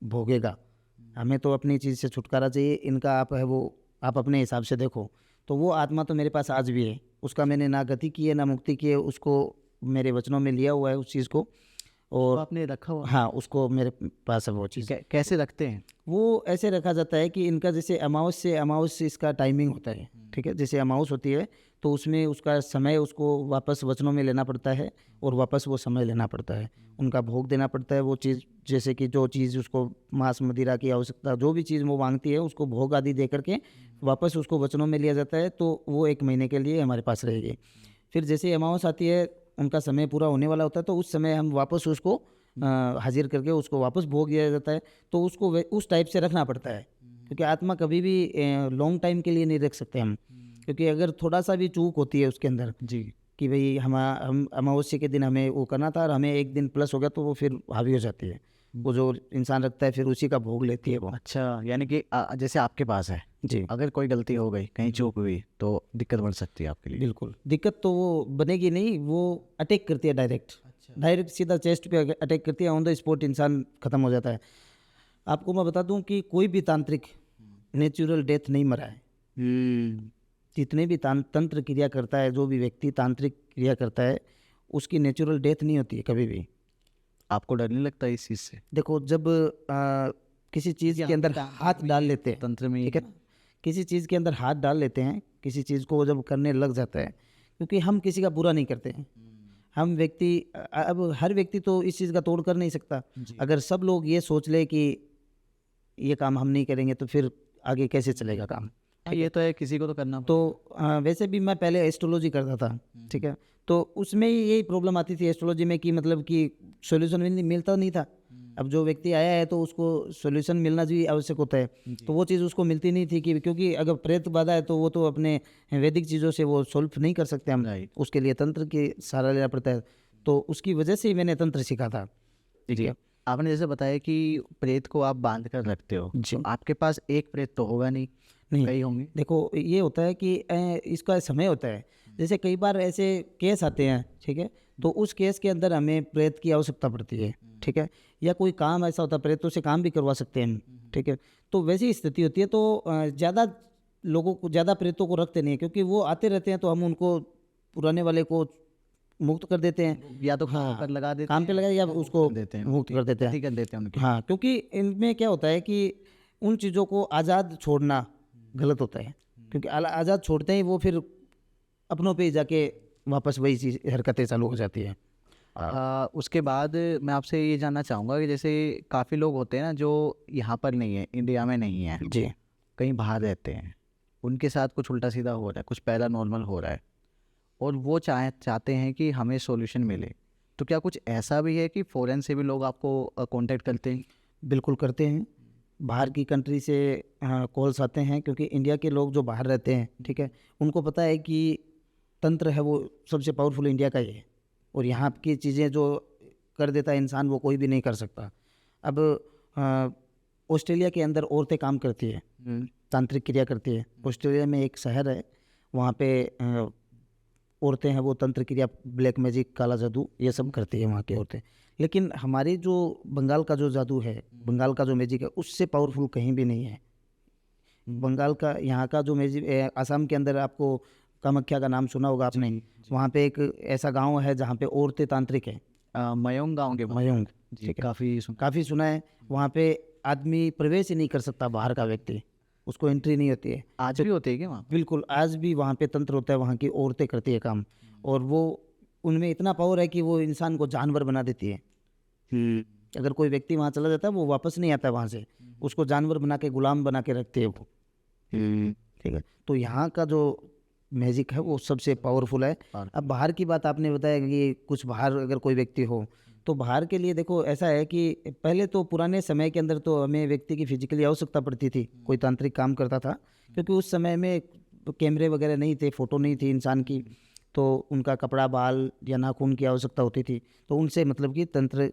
भोगेगा, हमें तो अपनी चीज़ से छुटकारा चाहिए, इनका आप है वो आप अपने हिसाब से देखो। तो वो आत्मा तो मेरे पास आज भी है, उसका मैंने ना गति की है ना मुक्ति की है, उसको मेरे वचनों में लिया हुआ है उस चीज़ को, और आपने रखा हुआ? हाँ उसको मेरे पास है वो चीज़। कैसे रखते हैं? वो ऐसे रखा जाता है कि इनका जैसे अमावस से अमावस इसका टाइमिंग होता है, ठीक है, जैसे अमावस होती है तो उसमें उसका समय उसको वापस वचनों में लेना पड़ता है और वापस वो समय लेना पड़ता है, उनका भोग देना पड़ता है वो चीज़, जैसे कि जो चीज़ उसको मांस मदिरा की आवश्यकता जो भी चीज़ वो मांगती है उसको भोग आदि दे करके वापस उसको वचनों में लिया जाता है, तो वो 1 महीने के लिए हमारे पास रहेगी। फिर जैसे अमावस आती है उनका समय पूरा होने वाला होता है तो उस समय हम वापस उसको हाजिर करके उसको वापस भोग दिया जाता है, तो उसको उस टाइप से रखना पड़ता है, क्योंकि आत्मा कभी भी लॉन्ग टाइम के लिए नहीं रख सकते हम, क्योंकि अगर थोड़ा सा भी चूक होती है उसके अंदर जी। कि भाई हम अमावस्या के दिन हमें वो करना था और हमें 1 दिन प्लस हो गया तो वो फिर हावी हो जाती है, वो जो इंसान रखता है फिर उसी का भोग लेती है वो। अच्छा, यानी कि जैसे आपके पास है, जी अगर कोई गलती हो गई, कहीं चूक हुई तो दिक्कत बढ़ सकती है आपके लिए। बिल्कुल, दिक्कत तो वो बनेगी नहीं, वो अटैक करती है डायरेक्ट सीधा चेस्ट पे अटैक करती है, ऑन द स्पॉट इंसान खत्म हो जाता है। आपको मैं बता दूं कि कोई भी तांत्रिक नेचुरल डेथ नहीं मरा है, जितने भी तंत्र क्रिया करता है, जो भी व्यक्ति तांत्रिक क्रिया करता है उसकी नेचुरल डेथ नहीं होती है कभी भी। आपको डर नहीं लगता इस चीज़ से? देखो जब किसी चीज़ के अंदर हाथ डाल लेते हैं, तंत्र में ठीक है ना, किसी चीज़ के अंदर हाथ डाल लेते हैं, किसी चीज़ को जब करने लग जाता है, क्योंकि हम किसी का बुरा नहीं करते हैं, हम व्यक्ति अब हर व्यक्ति तो इस चीज़ का तोड़ कर नहीं सकता। अगर सब लोग ये सोच ले कि ये काम हम नहीं करेंगे तो फिर आगे कैसे चलेगा काम। ये तो है, किसी को तो करना। तो वैसे भी मैं पहले एस्ट्रोलॉजी करता था, ठीक है, तो उसमें यही प्रॉब्लम आती थी एस्ट्रोलॉजी में कि मतलब कि सॉल्यूशन मिलता नहीं था। अब जो व्यक्ति आया है तो उसको सॉल्यूशन मिलना भी आवश्यक होता है, तो वो चीज़ उसको मिलती नहीं थी कि क्योंकि अगर प्रेत बाधा है तो वो तो अपने वैदिक चीज़ों से वो सॉल्व नहीं कर सकते हम, उसके लिए तंत्र की सहारा लेना पड़ता है, तो उसकी वजह से ही मैंने तंत्र सीखा था। ठीक है, आपने जैसे बताया कि प्रेत को आप बांध कर रखते हो, तो आपके पास एक प्रेत तो होगा नहीं, कई होंगे। देखो ये होता है कि इसका समय होता है, जैसे कई बार ऐसे केस आते हैं, ठीक है, तो उस केस के अंदर हमें प्रेत की आवश्यकता पड़ती है, ठीक है, या कोई काम ऐसा होता है प्रेतों से काम भी करवा सकते हैं हम, ठीक है, तो वैसी स्थिति होती है तो ज़्यादा लोगों को ज़्यादा प्रेतों को रखते नहीं है, क्योंकि वो आते रहते हैं तो हम उनको पुराने वाले को मुक्त कर देते हैं, या तो काम पर लगा देते काम पे लगा या उसको देते हैं, मुक्त कर देते हैं, कर देते हैं उनके। हाँ, क्योंकि इनमें क्या होता है कि उन चीज़ों को आज़ाद छोड़ना गलत होता है, क्योंकि आज़ाद छोड़ते ही वो फिर अपनों पे ही जाके वापस वही चीज़ हरकतें चालू हो जाती है। उसके बाद मैं आपसे ये जानना चाहूँगा कि जैसे काफ़ी लोग होते हैं ना जो यहाँ पर नहीं है, इंडिया में नहीं है, जी, कहीं बाहर रहते हैं, उनके साथ कुछ उल्टा सीधा हो रहा है, कुछ पैरानॉर्मल हो रहा है, और वो चाहते हैं कि हमें सॉल्यूशन मिले, तो क्या कुछ ऐसा भी है कि फॉरेन से भी लोग आपको कांटेक्ट करते हैं? बिल्कुल करते हैं। बाहर की कंट्री से कॉल्स आते हैं, क्योंकि इंडिया के लोग जो बाहर रहते हैं, ठीक है, उनको पता है कि तंत्र है वो सबसे पावरफुल इंडिया का ही है, और यहाँ की चीज़ें जो कर देता है इंसान वो कोई भी नहीं कर सकता। अब ऑस्ट्रेलिया के अंदर औरतें काम करती है, तांत्रिक क्रिया करती है। ऑस्ट्रेलिया में एक शहर है, वहाँ पे औरतें हैं वो तंत्र क्रिया, ब्लैक मैजिक, काला जादू, ये सब करती है वहाँ की औरतें। लेकिन हमारी जो बंगाल का जो जादू है, बंगाल का जो मैजिक है, उससे पावरफुल कहीं भी नहीं है। बंगाल का, यहाँ का जो मैजिक, आसाम के अंदर आपको कामाख्या का नाम सुना होगा आपने। वहाँ पे एक ऐसा गांव है जहाँ पे औरतें तांत्रिक है, मयोंग गाँव के मयूंग, जी, ठीक है, काफ़ी सुना है। वहाँ पे आदमी प्रवेश ही नहीं कर सकता, बाहर का व्यक्ति, उसको एंट्री नहीं होती है। आज भी होते हैं क्या वहाँ? बिल्कुल, आज भी वहाँ पे तंत्र होता है, वहाँ की औरतें करती है काम, और वो उनमें इतना पावर है कि वो इंसान को जानवर बना देती है। अगर कोई व्यक्ति वहाँ चला जाता है वो वापस नहीं आता है वहाँ से, उसको जानवर बना के, गुलाम बना के रखते हैं वो, ठीक है। तो यहाँ का जो मैजिक है वो सबसे पावरफुल है। अब बाहर की बात आपने बताया कि कुछ बाहर अगर कोई व्यक्ति हो, तो बाहर के लिए देखो ऐसा है कि पहले तो पुराने समय के अंदर तो हमें व्यक्ति की फिजिकली आवश्यकता पड़ती थी, कोई तांत्रिक काम करता था, क्योंकि उस समय में कैमरे वगैरह नहीं थे, फ़ोटो नहीं थी इंसान की, तो उनका कपड़ा, बाल या नाखून की आवश्यकता होती थी, तो उनसे मतलब कि तंत्र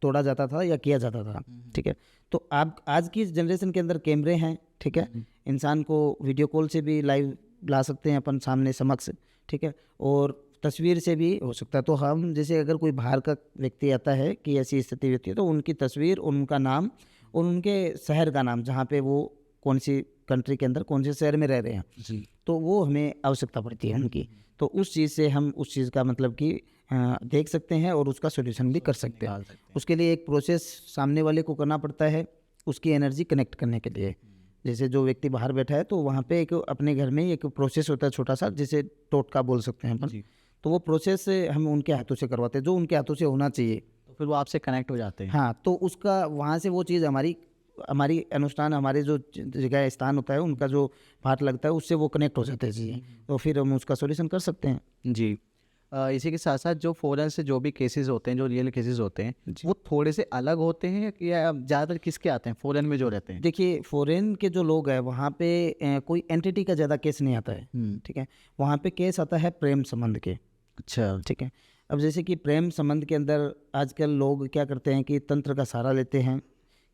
तोड़ा जाता था या किया जाता था, ठीक है। तो आप आज की जनरेशन के अंदर कैमरे हैं, ठीक है, इंसान को वीडियो कॉल से भी लाइव ला सकते हैं अपन सामने समक्ष, ठीक है, और तस्वीर से भी हो सकता है। तो हम जैसे अगर कोई बाहर का व्यक्ति आता है कि ऐसी स्थिति होती है, तो उनकी तस्वीर, उनका नाम और उनके शहर का नाम, जहाँ पे वो कौन सी कंट्री के अंदर कौन से शहर में रह रहे हैं जी, तो वो हमें आवश्यकता पड़ती है उनकी, तो उस चीज़ से हम उस चीज़ का मतलब कि देख सकते हैं और उसका सॉल्यूशन भी कर सकते हैं। उसके लिए एक प्रोसेस सामने वाले को करना पड़ता है, उसकी एनर्जी कनेक्ट करने के लिए। जैसे जो व्यक्ति बाहर बैठा है तो वहाँ पे एक अपने घर में एक प्रोसेस होता है छोटा सा, जिसे टोटका बोल सकते हैं अपन, तो वो प्रोसेस हम उनके हाथों से करवाते हैं, जो उनके हाथों से होना चाहिए, तो फिर वो आपसे कनेक्ट हो जाते हैं। हाँ, तो उसका वहाँ से वो चीज़ हमारी हमारी अनुष्ठान, हमारे जो जगह स्थान होता है, उनका जो पाठ लगता है, उससे वो कनेक्ट हो जाते हैं चीज़ें, तो फिर हम उसका सॉल्यूशन कर सकते हैं। जी, इसी के साथ साथ जो फॉरेन से जो भी केसेस होते हैं, जो रियल केसेस होते हैं, वो थोड़े से अलग होते हैं या ज़्यादातर किसके आते हैं फॉरेन में जो रहते हैं? देखिए, फॉरेन के जो लोग हैं वहाँ पे कोई एंटिटी का ज़्यादा केस नहीं आता है, ठीक है, वहाँ पे केस आता है प्रेम संबंध के। अच्छा, ठीक है। अब जैसे कि प्रेम संबंध के अंदर आजकल लोग क्या करते हैं कि तंत्र का सहारा लेते हैं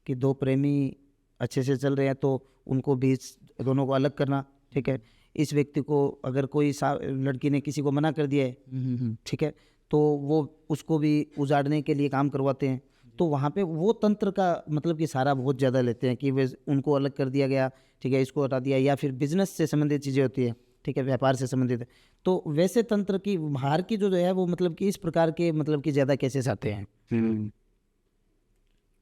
कि दो प्रेमी अच्छे से चल रहे हैं तो उनको बीच दोनों को अलग करना, ठीक है। इस व्यक्ति को अगर कोई लड़की ने किसी को मना कर दिया है, ठीक है, तो वो उसको भी उजाड़ने के लिए काम करवाते हैं। तो वहाँ पे वो तंत्र का मतलब कि सहारा बहुत ज़्यादा लेते हैं कि वे उनको अलग कर दिया गया, ठीक है, इसको हटा दिया, या फिर बिजनेस से संबंधित चीज़ें होती है, ठीक है, व्यापार से संबंधित है। तो वैसे तंत्र की बाहर की जो है वो मतलब कि इस प्रकार के मतलब कि ज़्यादा केसेस आते हैं।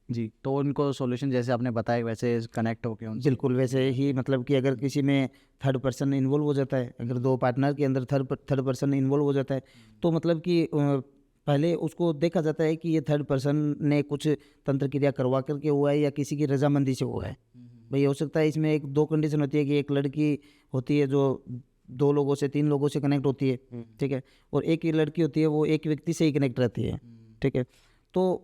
जी, तो उनको सॉल्यूशन जैसे आपने बताया वैसे कनेक्ट होके उनसे। बिल्कुल वैसे ही, मतलब कि अगर किसी में थर्ड पर्सन इन्वॉल्व हो जाता है, अगर दो पार्टनर के अंदर थर्ड पर्सन इन्वॉल्व हो जाता है, तो मतलब कि पहले उसको देखा जाता है कि ये थर्ड पर्सन ने कुछ तंत्र क्रिया करवा करके हुआ है या किसी की रजामंदी से हुआ है। भाई हो सकता है इसमें एक दो कंडीशन होती है कि एक लड़की होती है जो दो लोगों से, तीन लोगों से कनेक्ट होती है, ठीक है, और एक ही लड़की होती है वो एक व्यक्ति से ही कनेक्ट रहती है, ठीक है। तो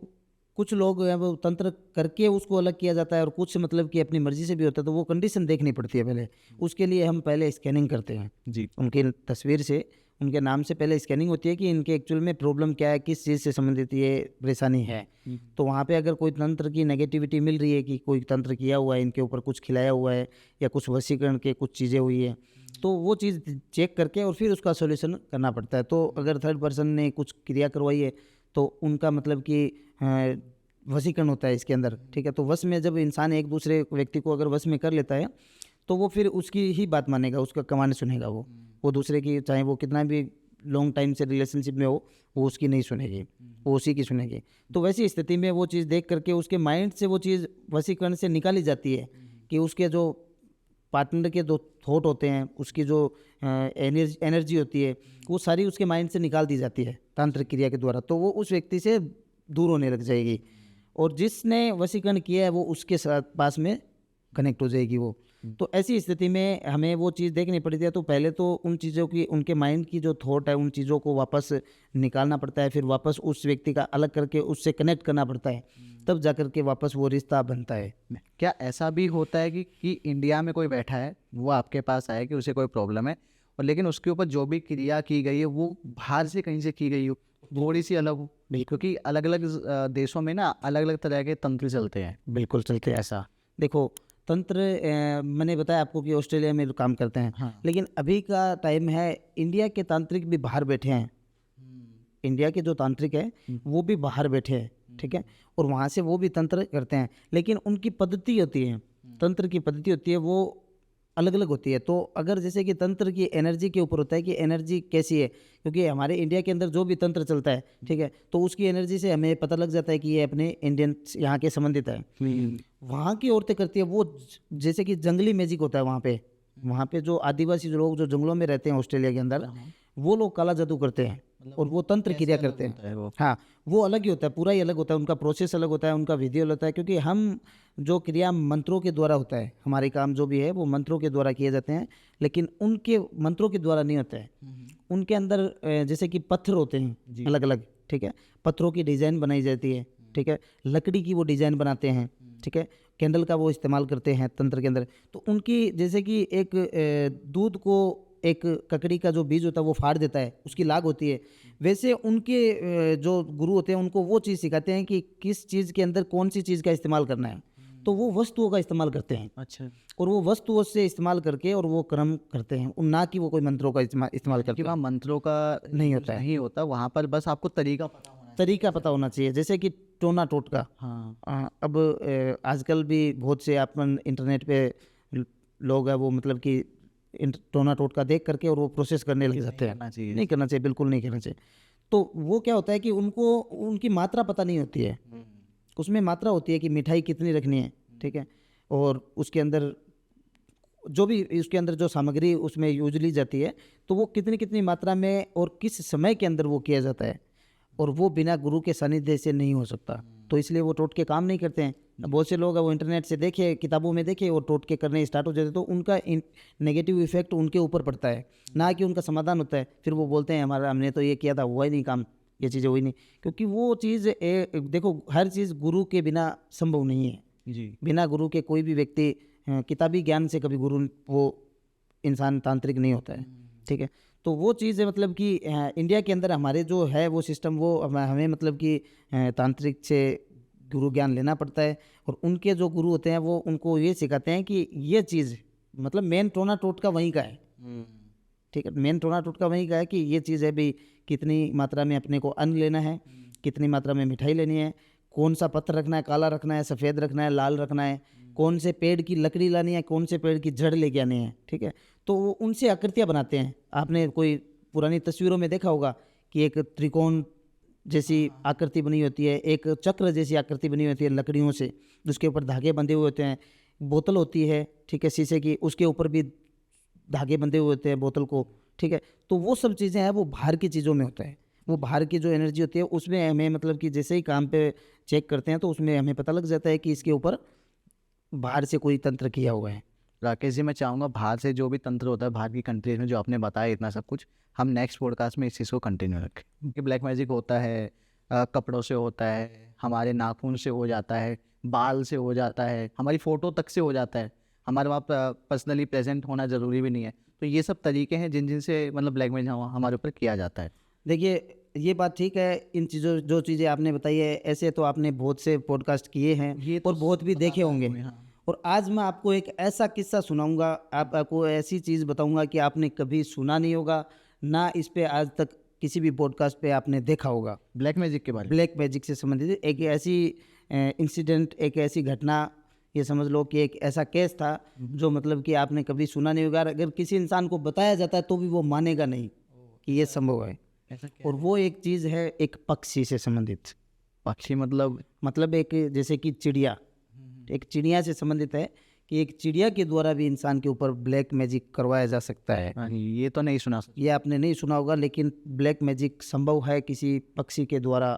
कुछ लोग हैं वो तंत्र करके उसको अलग किया जाता है, और कुछ मतलब कि अपनी मर्जी से भी होता है, तो वो कंडीशन देखनी पड़ती है पहले। उसके लिए हम पहले स्कैनिंग करते हैं जी, उनकी तस्वीर से, उनके नाम से पहले स्कैनिंग होती है कि इनके एक्चुअल में प्रॉब्लम क्या है, किस चीज़ से संबंधित ये परेशानी है। तो वहाँ पे अगर कोई तंत्र की नेगेटिविटी मिल रही है कि कोई तंत्र किया हुआ है, इनके ऊपर कुछ खिलाया हुआ है या कुछ वशीकरण के कुछ चीज़ें हुई है, तो वो चीज़ चेक करके और फिर उसका सॉल्यूशन करना पड़ता है। तो अगर थर्ड पर्सन ने कुछ क्रिया करवाई है तो उनका मतलब कि वशीकरण होता है इसके अंदर, ठीक है। तो वश में जब इंसान एक दूसरे व्यक्ति को अगर वश में कर लेता है तो वो फिर उसकी ही बात मानेगा, उसका कमांड सुनेगा, वो दूसरे की, चाहे वो कितना भी लॉन्ग टाइम से रिलेशनशिप में हो, वो उसकी नहीं सुनेगी, वो उसी की सुनेगी। तो वैसी स्थिति में वो चीज़ देख करके उसके माइंड से वो चीज़ वशीकरण से निकाली जाती है कि उसके जो पार्टनर के जो थॉट होते हैं, उसकी जो एनर्जी होती है, वो सारी उसके माइंड से निकाल दी जाती है तांत्रिक क्रिया के द्वारा। तो वो उस व्यक्ति से दूर होने लग जाएगी, और जिसने वशीकरण किया है वो उसके साथ पास में कनेक्ट हो जाएगी वो। तो ऐसी स्थिति में हमें वो चीज़ देखनी पड़ती है। तो पहले तो उन चीज़ों की, उनके माइंड की जो थॉट है, उन चीज़ों को वापस निकालना पड़ता है, फिर वापस उस व्यक्ति का अलग करके उससे कनेक्ट करना पड़ता है, तब जा कर के वापस वो रिश्ता बनता है। क्या ऐसा भी होता है कि इंडिया में कोई बैठा है, वो आपके पास आया कि उसे कोई प्रॉब्लम है, और लेकिन उसके ऊपर जो भी क्रिया की गई है वो बाहर से कहीं से की गई हो, थोड़ी सी अलग हो? क्योंकि अलग अलग देशों में ना अलग अलग तरह के तंत्र चलते हैं। बिल्कुल चलते हैं ऐसा। देखो, तंत्र मैंने बताया आपको कि ऑस्ट्रेलिया में काम करते हैं, हाँ। लेकिन अभी का टाइम है इंडिया के तांत्रिक भी बाहर बैठे हैं। इंडिया के जो तांत्रिक है वो भी बाहर बैठे हैं, ठीक है, और वहाँ से वो भी तंत्र करते हैं, लेकिन उनकी पद्धति होती है, तंत्र की पद्धति होती है, वो अलग अलग होती है। तो अगर जैसे कि तंत्र की एनर्जी के ऊपर होता है कि एनर्जी कैसी है, क्योंकि हमारे इंडिया के अंदर जो भी तंत्र चलता है, ठीक है, तो उसकी एनर्जी से हमें पता लग जाता है कि ये अपने इंडियन यहाँ के संबंधित है। वहाँ की औरतें करती है वो जैसे कि जंगली मैजिक होता है वहाँ पे जो आदिवासी लोग जो जंगलों में रहते हैं ऑस्ट्रेलिया के अंदर, वो लोग काला जादू करते हैं और वो तंत्र क्रिया करते हैं। वो हाँ, वो अलग ही होता है, पूरा ही अलग होता है, उनका प्रोसेस अलग होता है, उनका विधि अलग होता है, क्योंकि हम जो क्रिया मंत्रों के द्वारा होता है, हमारे काम जो भी है वो मंत्रों के द्वारा किए जाते हैं, लेकिन उनके मंत्रों के द्वारा नहीं होता है। उनके अंदर जैसे कि पत्थर होते हैं अलग अलग, ठीक है, पत्थरों की डिज़ाइन बनाई जाती है, ठीक है, लकड़ी की वो डिज़ाइन बनाते हैं, ठीक है, कैंडल का वो इस्तेमाल करते हैं तंत्र के अंदर। तो उनकी जैसे कि एक दूध को एक ककड़ी का जो बीज होता है वो फाड़ देता है, उसकी लाग होती है, वैसे उनके जो गुरु होते हैं उनको वो चीज़ सिखाते हैं कि किस चीज़ के अंदर कौन सी चीज़ का इस्तेमाल करना है। तो वो वस्तुओं का इस्तेमाल करते हैं, अच्छा, और वो वस्तुओं से इस्तेमाल करके और वो कर्म करते हैं, ना कि वो कोई मंत्रों का इस्तेमाल करते कि हैं। वहाँ मंत्रों का नहीं होता है, नहीं होता, वहाँ पर बस आपको तरीका पता होना तरीका पता होना चाहिए, जैसे कि टोना टोटका। हाँ। अब आजकल भी बहुत से अपन इंटरनेट पे लोग हैं वो मतलब कि टोना टोटका देख करके और वो प्रोसेस करने लग जाते हैं। करना चाहिए। नहीं करना चाहिए, बिल्कुल नहीं करना चाहिए। तो वो क्या होता है कि उनको उनकी मात्रा पता नहीं होती है, उसमें मात्रा होती है कि मिठाई कितनी रखनी है, ठीक है, और उसके अंदर जो भी उसके अंदर जो सामग्री उसमें यूज ली जाती है, तो वो कितनी कितनी मात्रा में और किस समय के अंदर वो किया जाता है, और वो बिना गुरु के सानिध्य से नहीं हो सकता। तो इसलिए वो टोटके काम नहीं करते हैं। बहुत से लोग हैं वो इंटरनेट से देखे, किताबों में देखे और टोटके करने स्टार्ट हो जाते हैं, तो उनका नेगेटिव इफेक्ट उनके ऊपर पड़ता है, ना कि उनका समाधान होता है। फिर वो बोलते हैं हमारा हमने तो ये किया था, हुआ ही नहीं काम, ये चीज़ें हुई नहीं, क्योंकि वो चीज़ देखो हर चीज़ गुरु के बिना संभव नहीं है। जी। बिना गुरु के कोई भी व्यक्ति किताबी ज्ञान से कभी गुरु वो इंसान तांत्रिक नहीं होता है, ठीक है। तो वो चीज़ है मतलब कि इंडिया के अंदर हमारे जो है वो सिस्टम, वो हमें मतलब कि तांत्रिक से गुरु ज्ञान लेना पड़ता है, और उनके जो गुरु होते हैं वो उनको ये सिखाते हैं कि ये चीज़ मतलब मेन टोना टोटका वहीं का है, ठीक है, मेन टोना टोटका वहीं का है कि ये चीज़ है भी कितनी मात्रा में अपने को अन्न लेना है, कितनी मात्रा में मिठाई लेनी है, कौन सा पत्थर रखना है, काला रखना है, सफ़ेद रखना है, लाल रखना है, कौन से पेड़ की लकड़ी लानी है, कौन से पेड़ की जड़ लेके आनी है, ठीक है। तो वो उनसे आकृतियाँ बनाते हैं। आपने कोई पुरानी तस्वीरों में देखा होगा कि एक त्रिकोण जैसी आकृति बनी होती है, एक चक्र जैसी आकृति बनी होती है लकड़ियों से, उसके ऊपर धागे बंधे हुए होते हैं, बोतल होती है, ठीक है, शीशे की, उसके ऊपर भी धागे बंधे हुए होते हैं बोतल को, ठीक है। तो वो सब चीज़ें हैं वो बाहर की चीज़ों में होता है, वो बाहर की जो एनर्जी होती है उसमें हमें मतलब कि जैसे ही काम पे चेक करते हैं तो उसमें हमें पता लग जाता है कि इसके ऊपर बाहर से कोई तंत्र किया हुआ है। राकेश जी, मैं चाहूँगा बाहर से जो भी तंत्र होता है बाहर की कंट्रीज में, जो आपने बताया इतना सब कुछ, हम नेक्स्ट पॉडकास्ट में इस चीज़ को कंटिन्यू रखें। क्योंकि ब्लैक मैजिक होता है, कपड़ों से होता है, हमारे नाखून से हो जाता है, बाल से हो जाता है, हमारी फ़ोटो तक से हो जाता है, हमारे वहाँ पर्सनली प्रेजेंट होना ज़रूरी भी नहीं है। तो ये सब तरीके हैं जिनसे मतलब ब्लैक मैजिक हमारे ऊपर किया जाता है। देखिए, ये बात ठीक है, इन चीज़ों जो चीज़ें आपने बताई है, ऐसे तो आपने बहुत से पॉडकास्ट किए हैं ये तो और बहुत भी देखे होंगे। हाँ। और आज मैं आपको एक ऐसा किस्सा सुनाऊंगा, आपको ऐसी चीज़ बताऊंगा कि आपने कभी सुना नहीं होगा, ना इस पे आज तक किसी भी पॉडकास्ट पे आपने देखा होगा। ब्लैक मैजिक के बारे में। ब्लैक मैजिक से संबंधित एक ऐसी इंसिडेंट, एक ऐसी घटना, ये समझ लो कि एक ऐसा केस था जो मतलब कि आपने कभी सुना नहीं होगा। अगर किसी इंसान को बताया जाता है तो भी वो मानेगा नहीं कि ये संभव है। ऐसा क्या? और वो एक चीज़ है एक पक्षी से संबंधित। पक्षी मतलब एक जैसे कि चिड़िया, एक चिड़िया से संबंधित है कि एक चिड़िया के द्वारा भी इंसान के ऊपर ब्लैक मैजिक करवाया जा सकता है। ये तो नहीं सुना। ये आपने नहीं सुना होगा, लेकिन ब्लैक मैजिक संभव है किसी पक्षी के द्वारा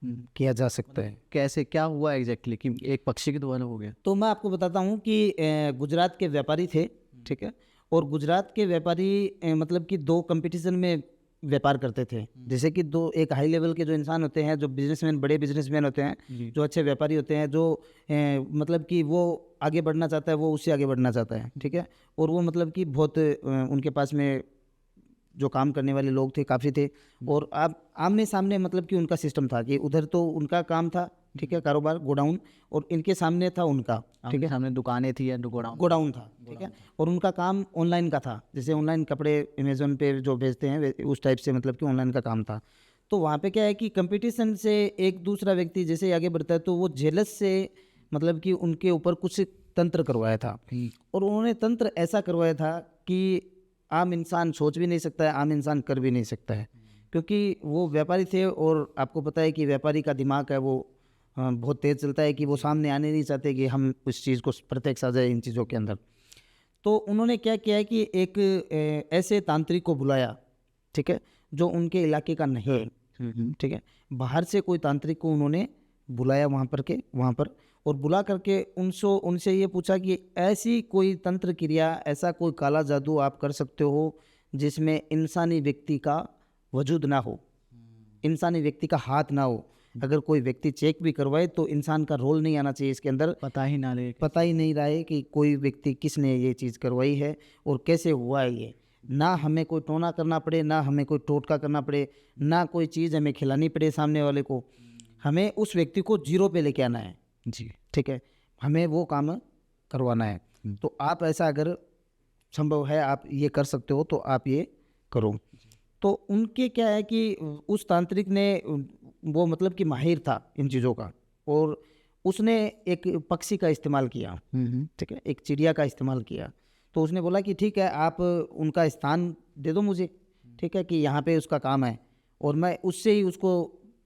किया जा सकता है। कैसे, क्या हुआ एग्जैक्टली कि एक पक्षी के द्वारा हो गया? तो मैं आपको बताता हूँ कि गुजरात के व्यापारी थे, ठीक है। और गुजरात के व्यापारी मतलब कि दो कंपटीशन में व्यापार करते थे। जैसे कि दो एक हाई लेवल के जो इंसान होते हैं, जो बिजनेसमैन, बड़े बिजनेसमैन होते हैं, जो अच्छे व्यापारी होते हैं, जो मतलब कि वो आगे बढ़ना चाहता है, वो उससे आगे बढ़ना चाहता है, ठीक है। और वो मतलब कि बहुत उनके पास में जो काम करने वाले लोग थे काफ़ी थे। और आप आमने सामने मतलब कि उनका सिस्टम था कि उधर तो उनका काम था, ठीक है, कारोबार गोडाउन, और इनके सामने था उनका, ठीक है, सामने दुकानें थी या गोडाउन? गोडाउन था, ठीक है। और उनका काम ऑनलाइन का था, जैसे ऑनलाइन कपड़े अमेजोन पे जो भेजते हैं उस टाइप से, मतलब कि ऑनलाइन का काम था। तो वहाँ पे क्या है कि कंपटीशन से एक दूसरा व्यक्ति जैसे आगे बढ़ता है तो वो जेलस से मतलब कि उनके ऊपर कुछ तंत्र करवाया था। और उन्होंने तंत्र ऐसा करवाया था कि आम इंसान सोच भी नहीं सकता है, आम इंसान कर भी नहीं सकता है, क्योंकि वो व्यापारी थे। और आपको पता है कि व्यापारी का दिमाग है वो बहुत तेज़ चलता है, कि वो सामने आने नहीं चाहते कि हम उस चीज़ को प्रत्यक्ष आ जाए इन चीज़ों के अंदर। तो उन्होंने क्या किया है कि एक ऐसे तांत्रिक को बुलाया, ठीक है, जो उनके इलाके का नहीं है, ठीक है। बाहर से कोई तांत्रिक को उन्होंने बुलाया वहाँ पर और बुला करके उनसे ये पूछा कि ऐसी कोई तंत्र क्रिया, ऐसा कोई काला जादू आप कर सकते हो जिसमें इंसानी व्यक्ति का वजूद ना हो, इंसानी व्यक्ति का हाथ ना हो। अगर कोई व्यक्ति चेक भी करवाए तो इंसान का रोल नहीं आना चाहिए इसके अंदर, पता ही ना ले। पता ही नहीं रहा है कि कोई व्यक्ति किसने ये चीज़ करवाई है और कैसे हुआ है ये। ना हमें कोई टोना करना पड़े, ना हमें कोई टोटका करना पड़े, ना कोई चीज़ हमें खिलानी पड़े सामने वाले को, हमें उस व्यक्ति को जीरो पे लेके आना है जी। ठीक है, हमें वो काम करवाना है। तो आप ऐसा अगर संभव है, आप ये कर सकते हो तो आप ये करो। तो उनके क्या है कि उस तांत्रिक ने वो मतलब कि माहिर था इन चीज़ों का, और उसने एक पक्षी का इस्तेमाल किया, ठीक है, एक चिड़िया का इस्तेमाल किया। तो उसने बोला कि ठीक है, आप उनका स्थान दे दो मुझे, ठीक है, कि यहाँ पे उसका काम है और मैं उससे ही उसको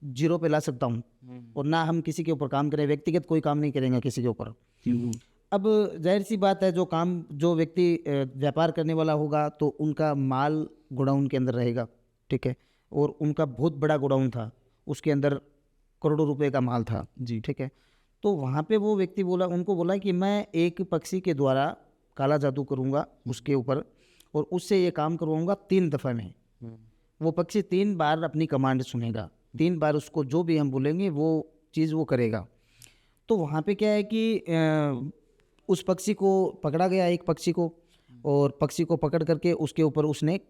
जीरो पे ला सकता हूँ। और ना हम किसी के ऊपर काम करें, व्यक्तिगत कोई काम नहीं करेंगे किसी के ऊपर। अब जाहिर सी बात है, जो व्यक्ति व्यापार करने वाला होगा तो उनका माल गोडाउन के अंदर रहेगा, ठीक है, और उनका बहुत बड़ा गोडाउन था, उसके अंदर करोड़ों रुपए का माल था जी। ठीक है। तो वहाँ पे वो व्यक्ति उनको बोला कि मैं एक पक्षी के द्वारा काला जादू करूँगा उसके ऊपर, और उससे ये काम करवाऊँगा 3 दफ़ा में। वो पक्षी 3 बार अपनी कमांड सुनेगा, 3 बार उसको जो भी हम बोलेंगे वो चीज़ वो करेगा। तो वहाँ पे क्या है कि उस पक्षी को पकड़ा गया, एक पक्षी को, और पक्षी को पकड़ करके उसके ऊपर उसने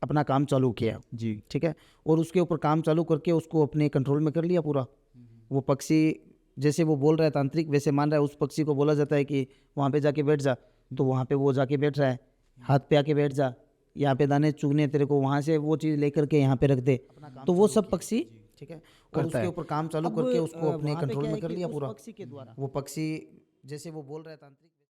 अपना काम चालू किया जी। ठीक है। और उसके ऊपर काम चालू करके उसको अपने कंट्रोल में कर लिया पूरा। वो पक्षी जैसे वो बोल रहा है तांत्रिक, वैसे मान रहा है। उस पक्षी को बोला जाता है कि वहाँ पे जाके बैठ जा, तो वहाँ पे वो जाके बैठ रहा है। हाथ पे आके बैठ जा, यहाँ पे दाने चुगने तेरे को, वहाँ से वो चीज़ लेकर के यहाँ पे रख दे। तो वो सब पक्षी ठीक है, और उसके ऊपर काम चालू करके उसको अपने कंट्रोल में कर लिया पूरा। वो पक्षी जैसे वो बोल रहा है तांत्रिक